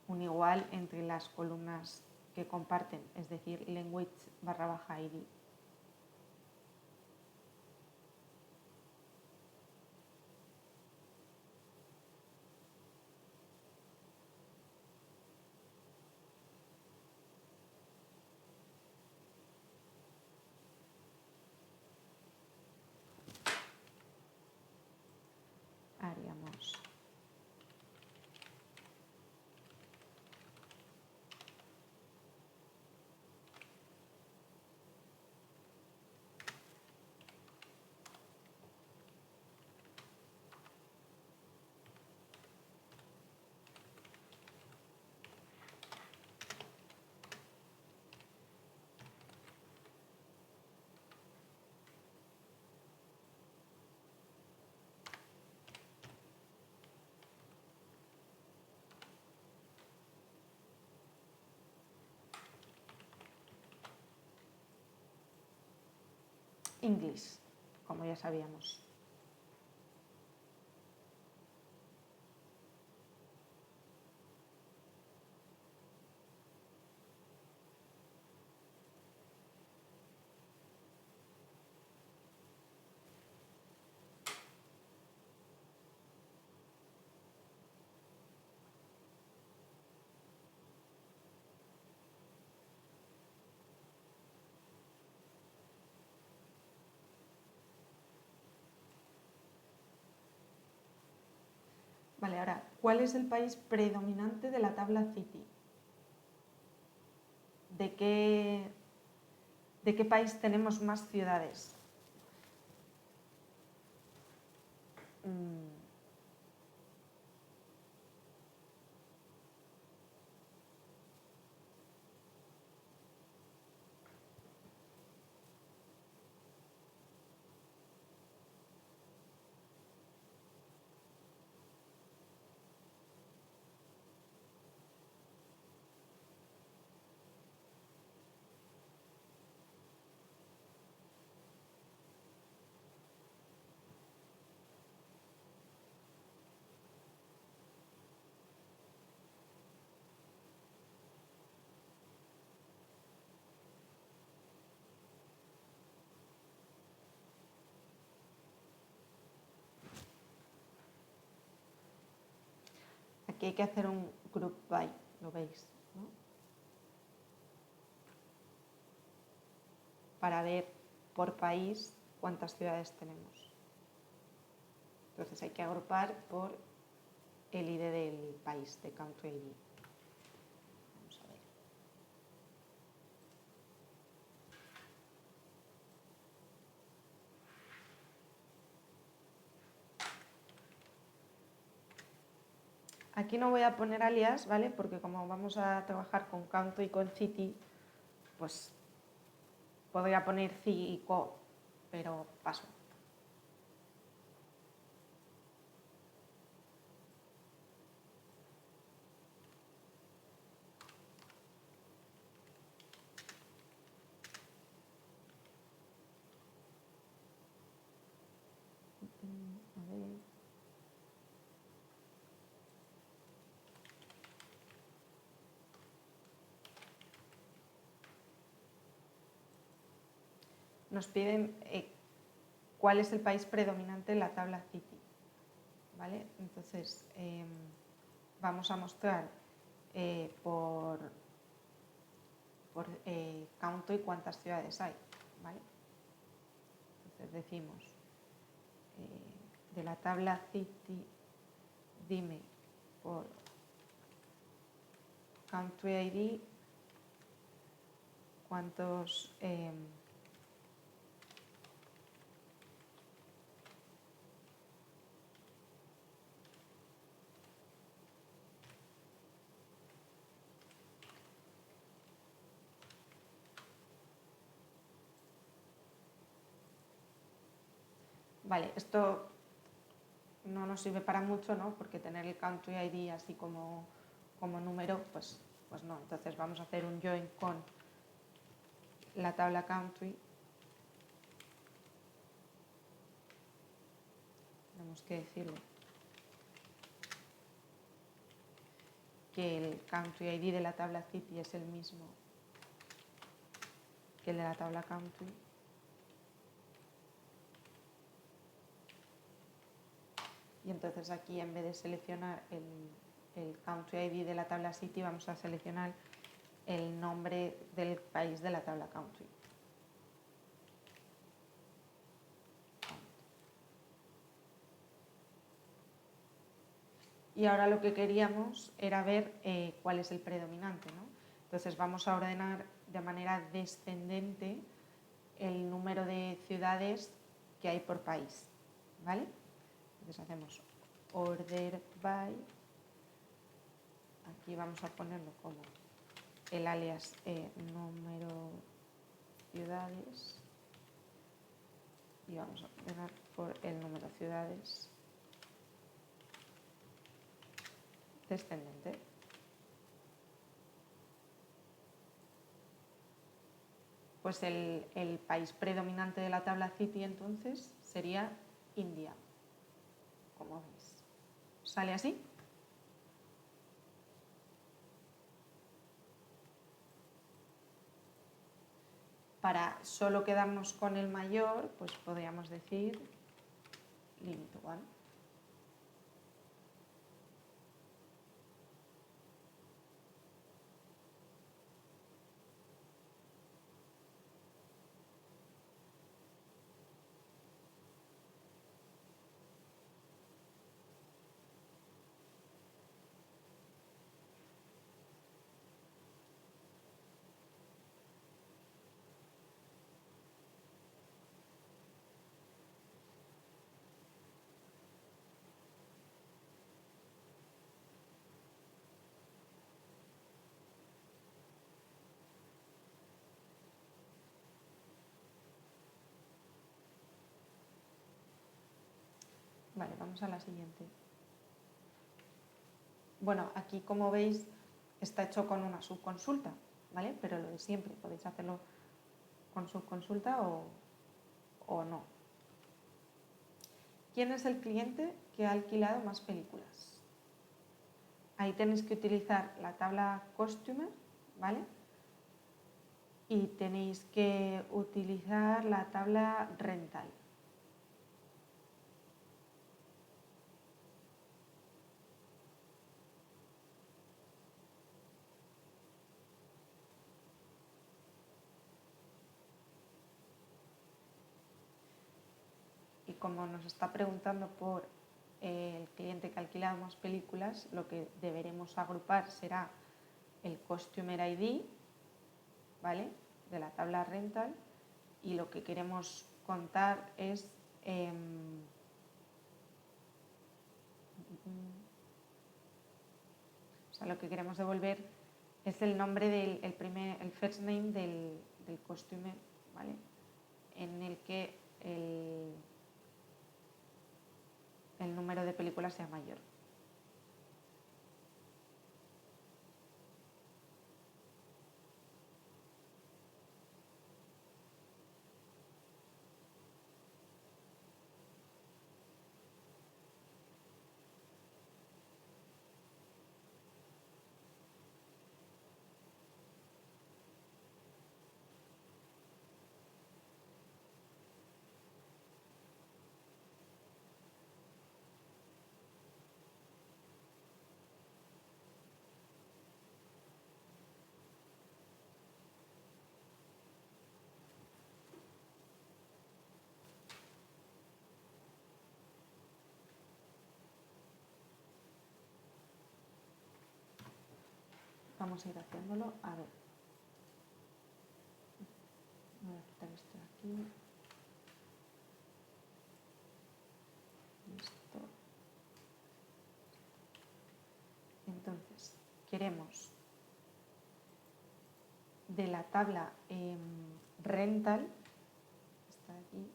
igual entre las columnas que comparten, es decir, language/id. Haríamos English, como ya sabíamos. Vale, ahora, ¿cuál es el país predominante de la tabla City? ¿De qué país tenemos más ciudades? Aquí hay que hacer un group by, lo veis, ¿no? Para ver por país cuántas ciudades tenemos. Entonces hay que agrupar por el ID del país, de Country ID. Vamos a ver. Aquí no voy a poner alias, ¿vale? Porque como vamos a trabajar con Country y con City, pues podría poner ci y co, pero paso. A ver. Nos piden cuál es el país predominante en la tabla City, ¿vale? Entonces vamos a mostrar por country cuántas ciudades hay, ¿vale? Entonces decimos de la tabla City, dime por country ID cuántos vale, esto no nos sirve para mucho, ¿no? Porque tener el country ID así como número, pues no. Entonces vamos a hacer un join con la tabla country. Tenemos que decirle que el country ID de la tabla city es el mismo que el de la tabla country. Y entonces aquí, en vez de seleccionar el country ID de la tabla city, vamos a seleccionar el nombre del país de la tabla country. Y ahora lo que queríamos era ver cuál es el predominante, ¿no? Entonces vamos a ordenar de manera descendente el número de ciudades que hay por país, ¿vale? Entonces hacemos order by, aquí vamos a ponerlo como el alias número ciudades y vamos a ordenar por el número de ciudades descendente. Pues el país predominante de la tabla city entonces sería India, como veis. ¿Sale así? Para solo quedarnos con el mayor, pues podríamos decir limit one. Vamos a la siguiente. Bueno, aquí como veis está hecho con una subconsulta, ¿vale? Pero lo de siempre, podéis hacerlo con subconsulta o no. ¿Quién es el cliente que ha alquilado más películas? Ahí tenéis que utilizar la tabla Customer, ¿vale? Y tenéis que utilizar la tabla Rental. Y como nos está preguntando por el cliente que ha alquilado más películas, lo que deberemos agrupar será el Customer ID, ¿vale? De la tabla Rental, y lo que queremos contar es o sea, lo que queremos devolver es el nombre del el first name del customer, ¿vale? En el que el número de películas sea mayor. Vamos a ir haciéndolo. A ver. Voy a quitar esto de aquí. Listo. Entonces, queremos de la tabla Rental, está aquí,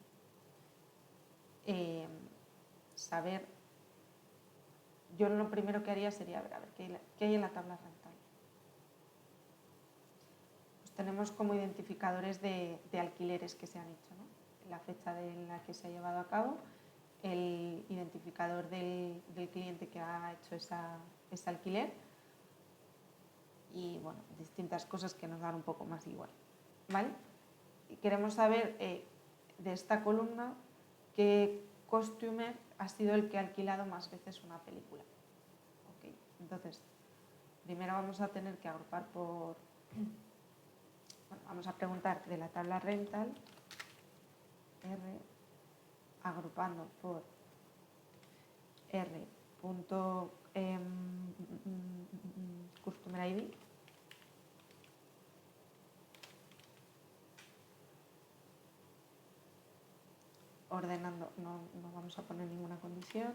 saber. Yo lo primero que haría sería ver qué hay en la tabla Rental. Tenemos como identificadores de alquileres que se han hecho, ¿no? La fecha en la que se ha llevado a cabo, el identificador del cliente que ha hecho ese alquiler y, bueno, distintas cosas que nos dan un poco más igual, ¿vale? Y queremos saber de esta columna qué customer ha sido el que ha alquilado más veces una película. Okay. Entonces, primero vamos a tener que agrupar por... Bueno, vamos a preguntar de la tabla Rental, R, agrupando por R. Customer ID, ordenando, no vamos a poner ninguna condición,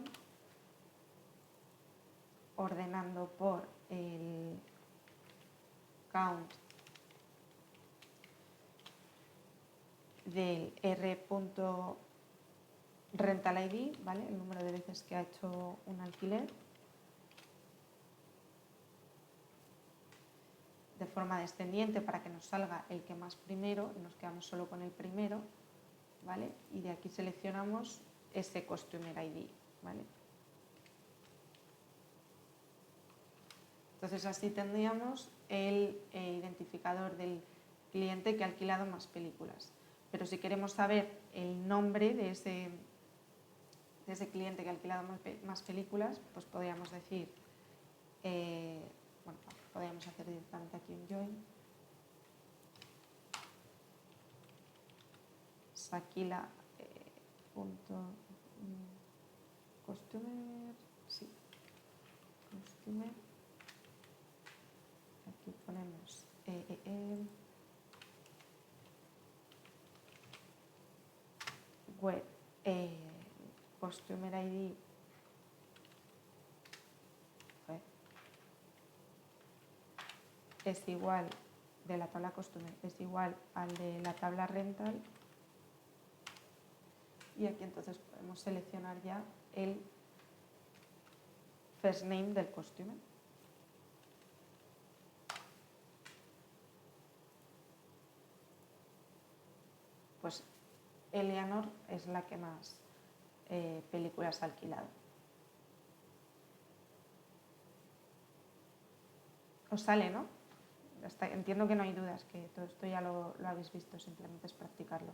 ordenando por el count del R.rental ID, ¿vale? El número de veces que ha hecho un alquiler, de forma descendiente para que nos salga el que más primero y nos quedamos solo con el primero, ¿vale? Y de aquí seleccionamos ese Customer ID, ¿vale? Entonces así tendríamos el identificador del cliente que ha alquilado más películas. Pero si queremos saber el nombre de ese cliente que ha alquilado más películas, pues podríamos decir, bueno, podríamos hacer directamente aquí un join. Sakila customer, sí, customer. Aquí ponemos web customer ID es igual de la tabla customer es igual al de la tabla rental, y aquí entonces podemos seleccionar ya el first name del costume. Pues Eleanor es la que más películas ha alquilado. Os sale, ¿no? Entiendo que no hay dudas, que todo esto ya lo habéis visto, simplemente es practicarlo.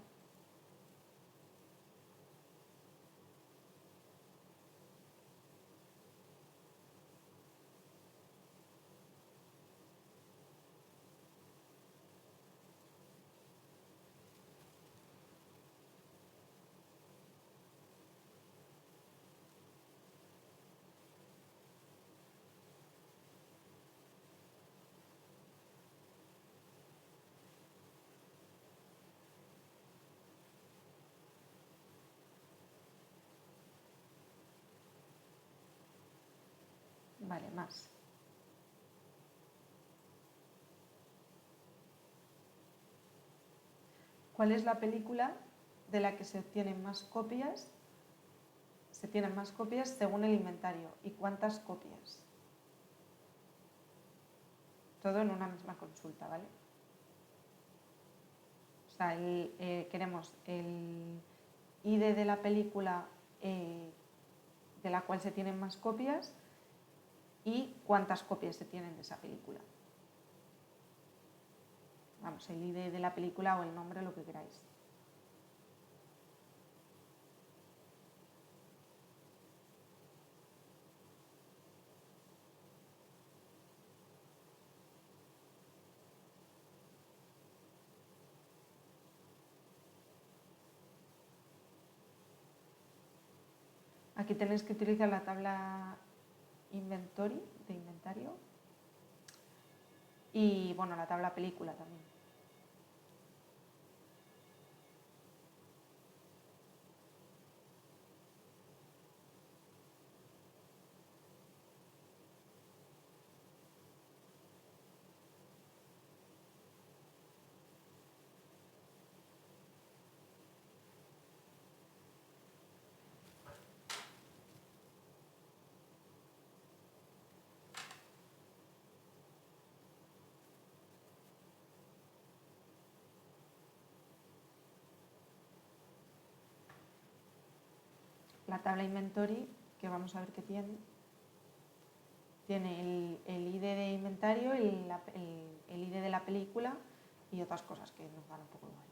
Vale, más. ¿Cuál es la película de la que se obtienen más copias? Se tienen más copias según el inventario. ¿Y cuántas copias? Todo en una misma consulta, ¿vale? O sea, queremos el ID de la película de la cual se tienen más copias y cuántas copias se tienen de esa película. Vamos, el ID de la película o el nombre, lo que queráis. Aquí tenéis que utilizar la tabla inventory, de inventario, y bueno, la tabla película también. La tabla inventory, que vamos a ver qué tiene, tiene el ID de inventario, el ID de la película y otras cosas que nos dan un poco igual.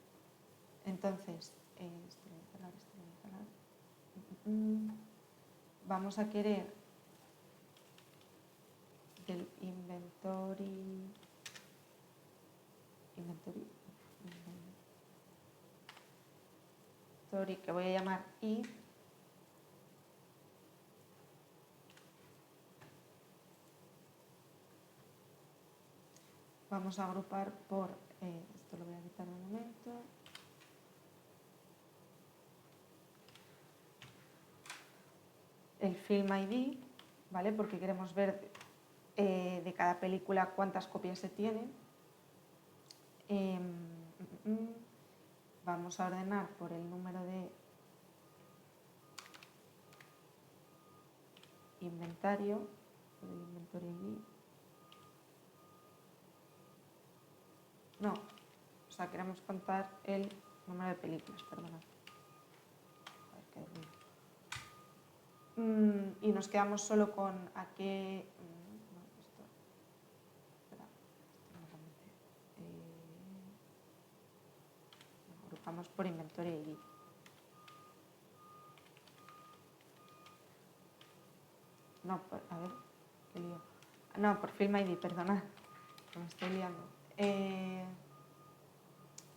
Entonces, vamos a querer del inventory que voy a llamar if. Vamos a agrupar por, esto lo voy a quitar un momento, el film ID, ¿vale? Porque queremos ver de cada película cuántas copias se tienen. Vamos a ordenar por el número de inventario, por el inventory ID. No, o sea, queremos contar el número de películas, perdonad. A ver, qué ruido. Y nos quedamos solo con a qué... no, esto... Espera, esto no realmente... agrupamos por inventory ID. No, a ver, qué lío. No, por film ID, perdonad, que me estoy liando.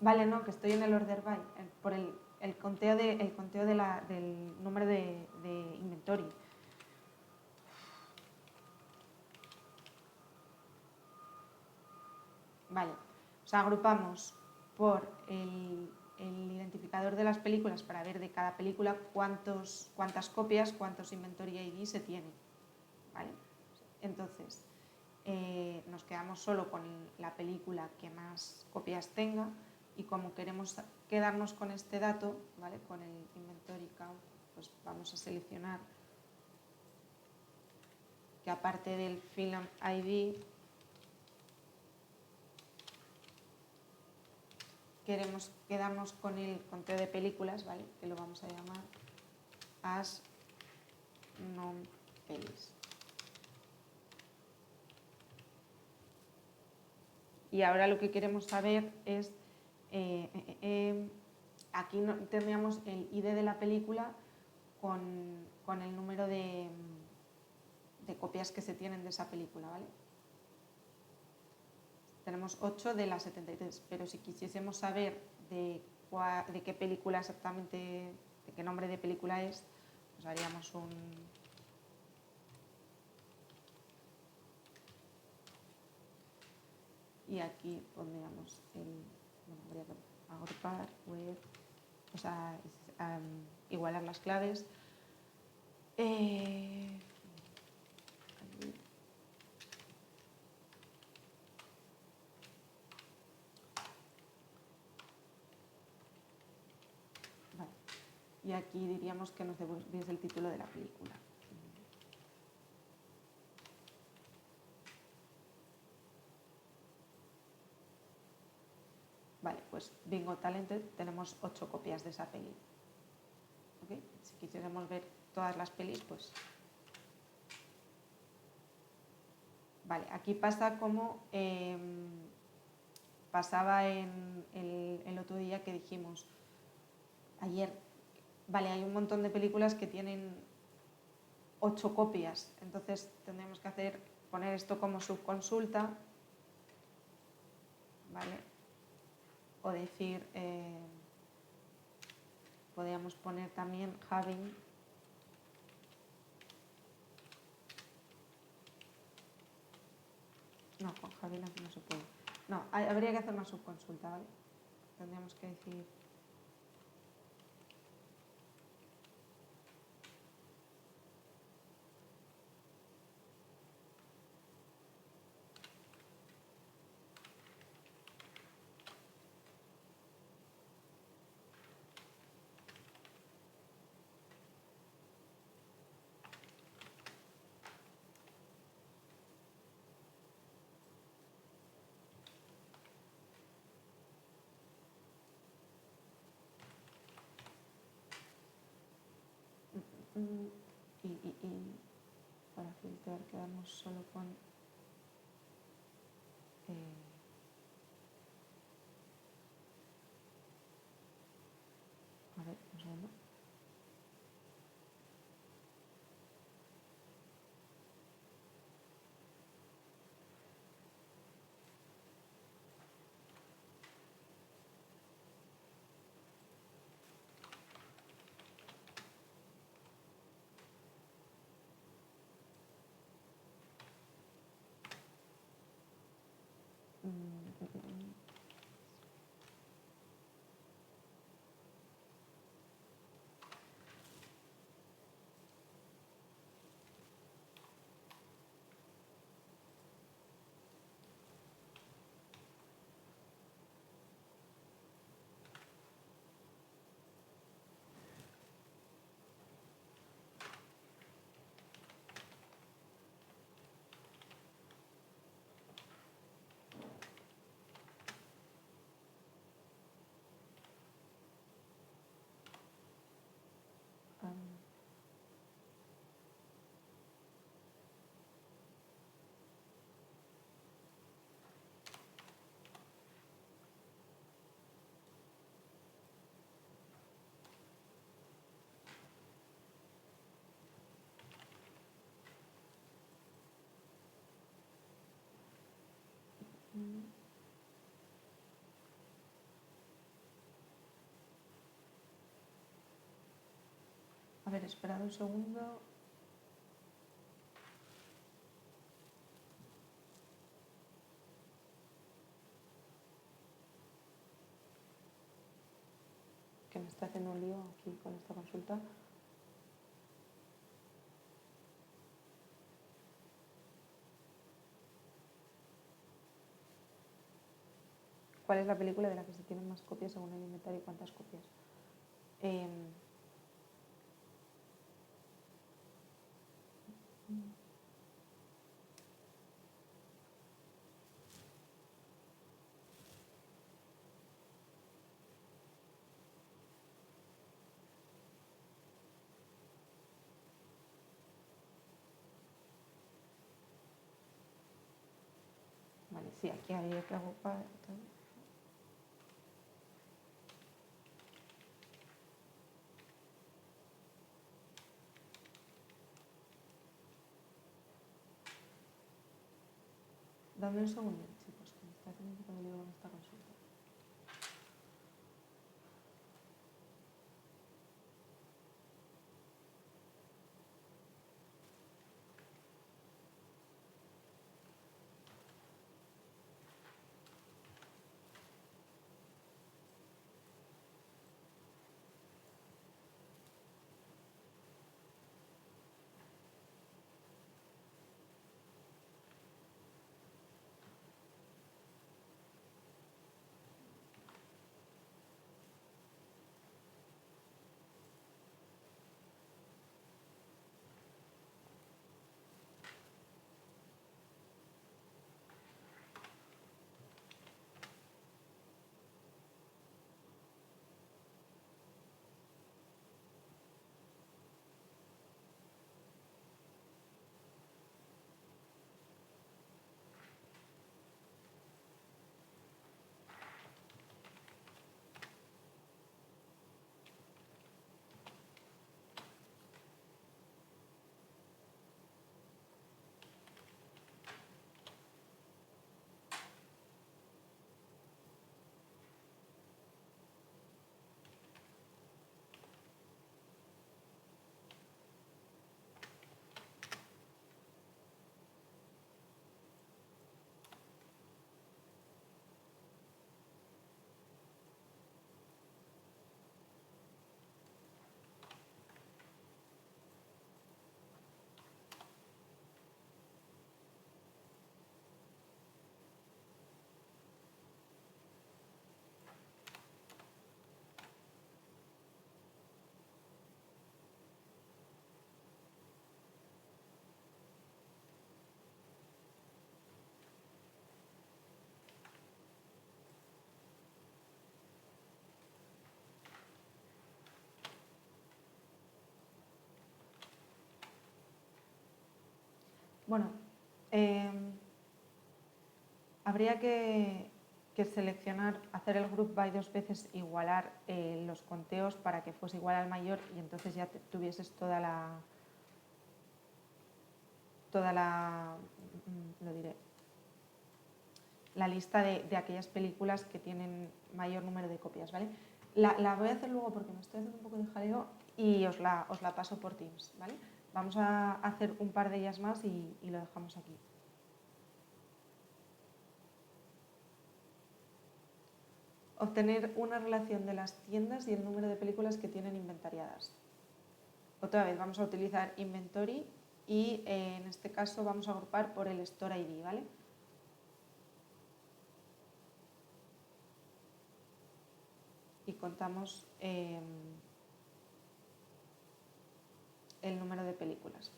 Vale, no, que estoy en el order by, por el conteo, del número de inventory. Vale, o sea, agrupamos por el identificador de las películas para ver de cada película cuántas copias, cuántos inventory ID se tienen. ¿Vale? Entonces, nos quedamos solo con la película que más copias tenga y como queremos quedarnos con este dato, ¿vale? Con el inventory count, pues vamos a seleccionar que aparte del Film ID queremos quedarnos con el conteo de películas, ¿vale? Que lo vamos a llamar as non pelis. Y ahora lo que queremos saber es, aquí tendríamos el ID de la película con el número de copias que se tienen de esa película, ¿vale? Tenemos 8 de las 73, pero si quisiésemos saber de qué película exactamente, de qué nombre de película es, pues haríamos un... Y aquí pondríamos habría que agrupar, o sea, igualar las claves. Vale. Y aquí diríamos que nos devolviese el título de la película. Vale, pues Bingo Talented tenemos 8 copias de esa peli. ¿Okay? Si quisiéramos ver todas las pelis, pues... Vale, aquí pasa como pasaba en el otro día que dijimos, ayer, vale, hay un montón de películas que tienen 8 copias, entonces tendremos que poner esto como subconsulta, ¿vale? O decir, podríamos poner también having, no, con having aquí no se puede, no, habría que hacer una subconsulta, ¿vale? Tendríamos que decir, y para filtrar quedamos solo con a ver, un segundo. A ver, esperad un segundo. Que me está haciendo un lío aquí con esta consulta. ¿Cuál es la película de la que se tienen más copias según el inventario y cuántas copias? Sí, aquí habría que agrupar todo. Dame un segundo, chicos, que me está haciendo un poco de lío con esta consulta. Bueno, habría que seleccionar, hacer el group by 2 veces, igualar los conteos para que fuese igual al mayor y entonces ya tuvieses toda la lo diré, la lista de aquellas películas que tienen mayor número de copias, ¿vale? La voy a hacer luego porque me estoy haciendo un poco de jaleo y os la paso por Teams, ¿vale? Vamos a hacer un par de ellas más y lo dejamos aquí. Obtener una relación de las tiendas y el número de películas que tienen inventariadas. Otra vez vamos a utilizar Inventory y en este caso vamos a agrupar por el Store ID, ¿vale? Y contamos el número de películas.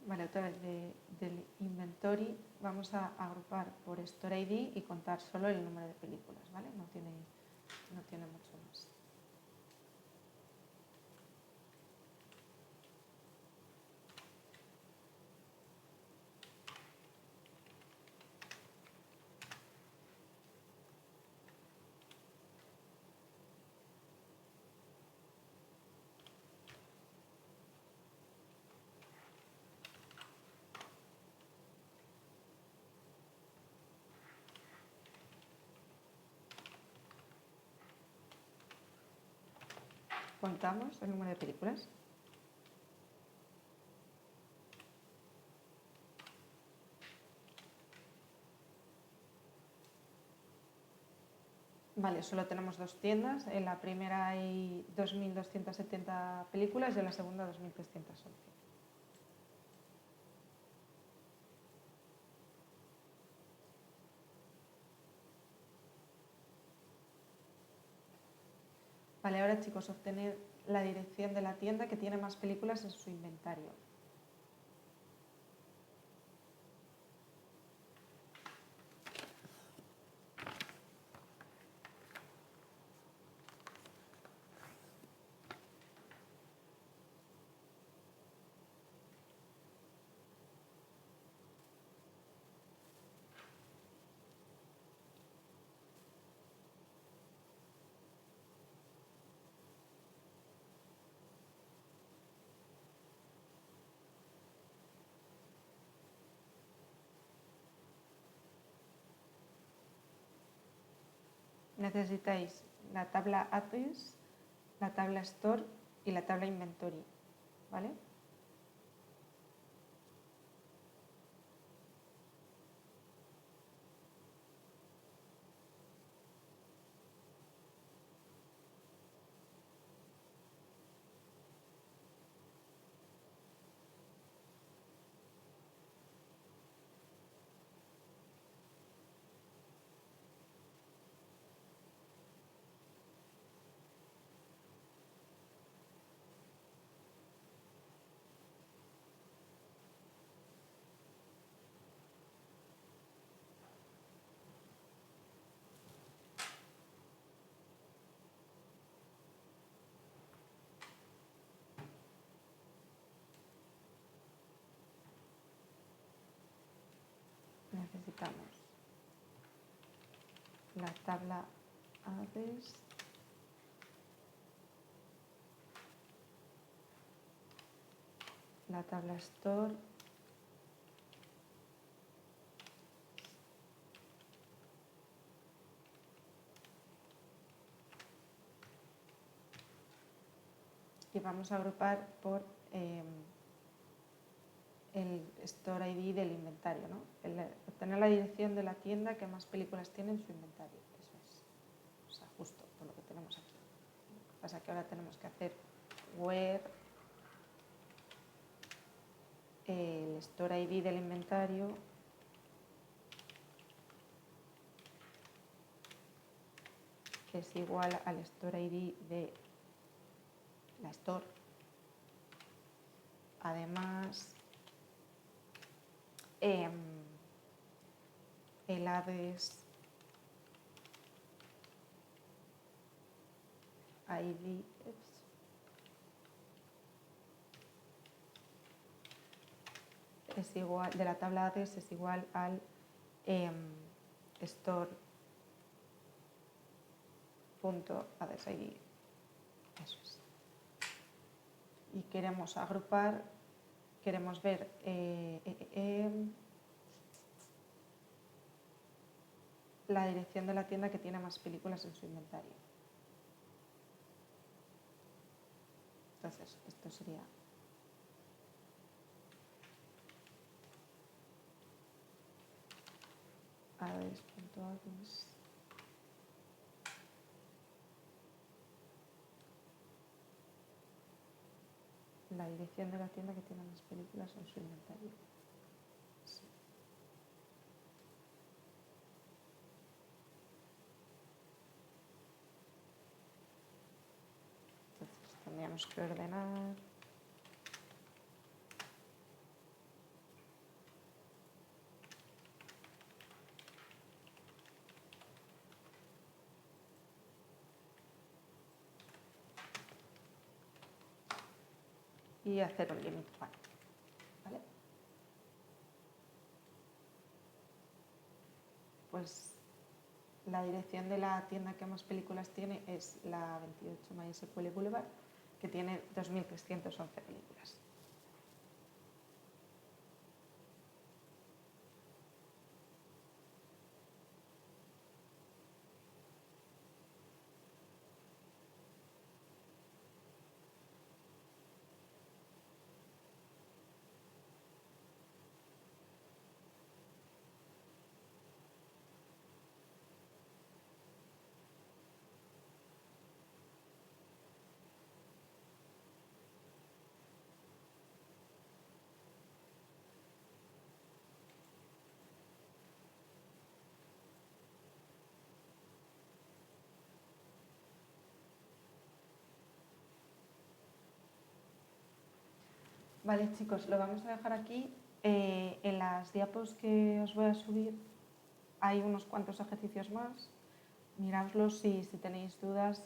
Vale, otra vez del Inventory vamos a agrupar por Store ID y contar solo el número de películas, ¿vale? No tiene mucho más. Contamos el número de películas. Vale, solo tenemos dos tiendas. En la primera hay 2.270 películas y en la segunda 2.311. Vale, ahora chicos, obtener la dirección de la tienda que tiene más películas en su inventario. Necesitáis la tabla Address, la tabla Store y la tabla Inventory, ¿vale? Necesitamos la tabla Address, la tabla Store y vamos a agrupar por el Store ID del inventario, ¿no? Obtener la dirección de la tienda que más películas tiene en su inventario. Eso es, o sea, justo por lo que tenemos aquí. Lo que pasa es que ahora tenemos que hacer where el Store ID del inventario es igual al Store ID de la Store. Además, el address ID es igual, de la tabla address es igual al store.address ID. Eso es. Y queremos agrupar, queremos ver la dirección de la tienda que tiene más películas en su inventario. Entonces, esto sería address.address la dirección de la tienda que tiene más películas en su inventario. Sí. Entonces, tendríamos que ordenar y hacer un limit one, ¿vale? Pues la dirección de la tienda que más películas tiene es la 28 MySQL Boulevard, que tiene 2.311 películas. Vale, chicos, lo vamos a dejar aquí. En las diapos que os voy a subir hay unos cuantos ejercicios más. Miradlos si tenéis dudas,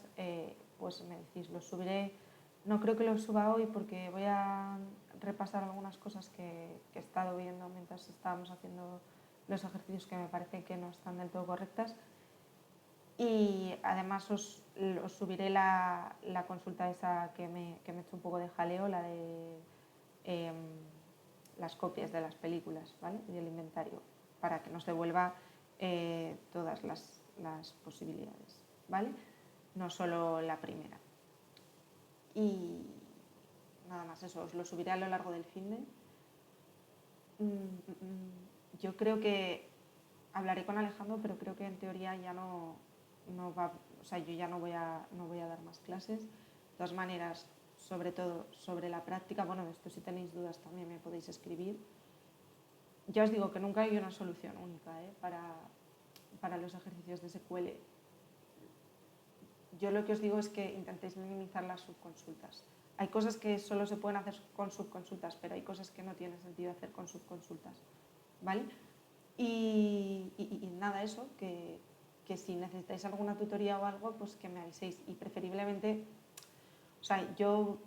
pues me decís, los subiré. No creo que los suba hoy porque voy a repasar algunas cosas que he estado viendo mientras estábamos haciendo los ejercicios que me parece que no están del todo correctas. Y además os subiré la consulta esa que me he hecho un poco de jaleo, la de las copias de las películas, ¿vale? Y el inventario, para que nos devuelva todas las posibilidades, ¿vale? No solo la primera. Y nada más, eso, os lo subiré a lo largo del finde. Yo creo que hablaré con Alejandro, pero creo que en teoría ya no va, o sea, yo ya no voy a dar más clases. De todas maneras, sobre todo sobre la práctica, bueno, de esto si tenéis dudas también me podéis escribir. Ya os digo que nunca hay una solución única para los ejercicios de SQL. Yo lo que os digo es que intentéis minimizar las subconsultas. Hay cosas que solo se pueden hacer con subconsultas, pero hay cosas que no tiene sentido hacer con subconsultas, ¿vale? Y nada, eso, que si necesitáis alguna tutoría o algo, pues que me aviséis. Y preferiblemente, o sea, yo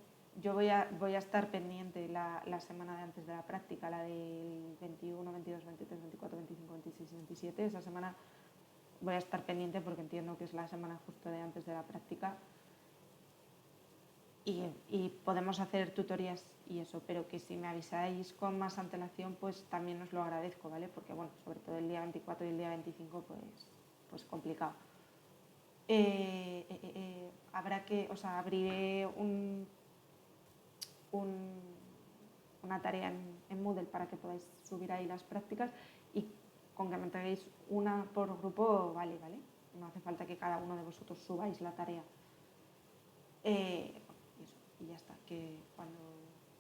voy a estar pendiente la semana de antes de la práctica, la del 21, 22, 23, 24, 25, 26 y 27. Esa semana voy a estar pendiente porque entiendo que es la semana justo de antes de la práctica. Y podemos hacer tutorías y eso, pero que si me avisáis con más antelación, pues también os lo agradezco, ¿vale? Porque, bueno, sobre todo el día 24 y el día 25, pues complicado. Habrá que, o sea, abriré una tarea en Moodle para que podáis subir ahí las prácticas y con que me entreguéis una por grupo, vale. No hace falta que cada uno de vosotros subáis la tarea. Y ya está, que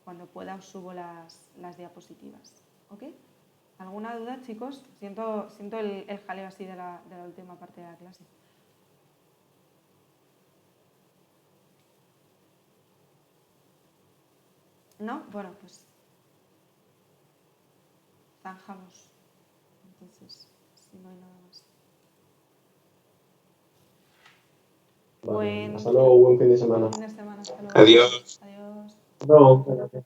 cuando pueda os subo las diapositivas, ¿ok? ¿Alguna duda, chicos? Siento el jaleo así de la última parte de la clase. ¿No? Bueno, pues zanjamos. Entonces, si no hay nada más. Vale, hasta luego, buen fin de semana. Buen fin de semana, hasta luego. Adiós. Adiós. No, espérate.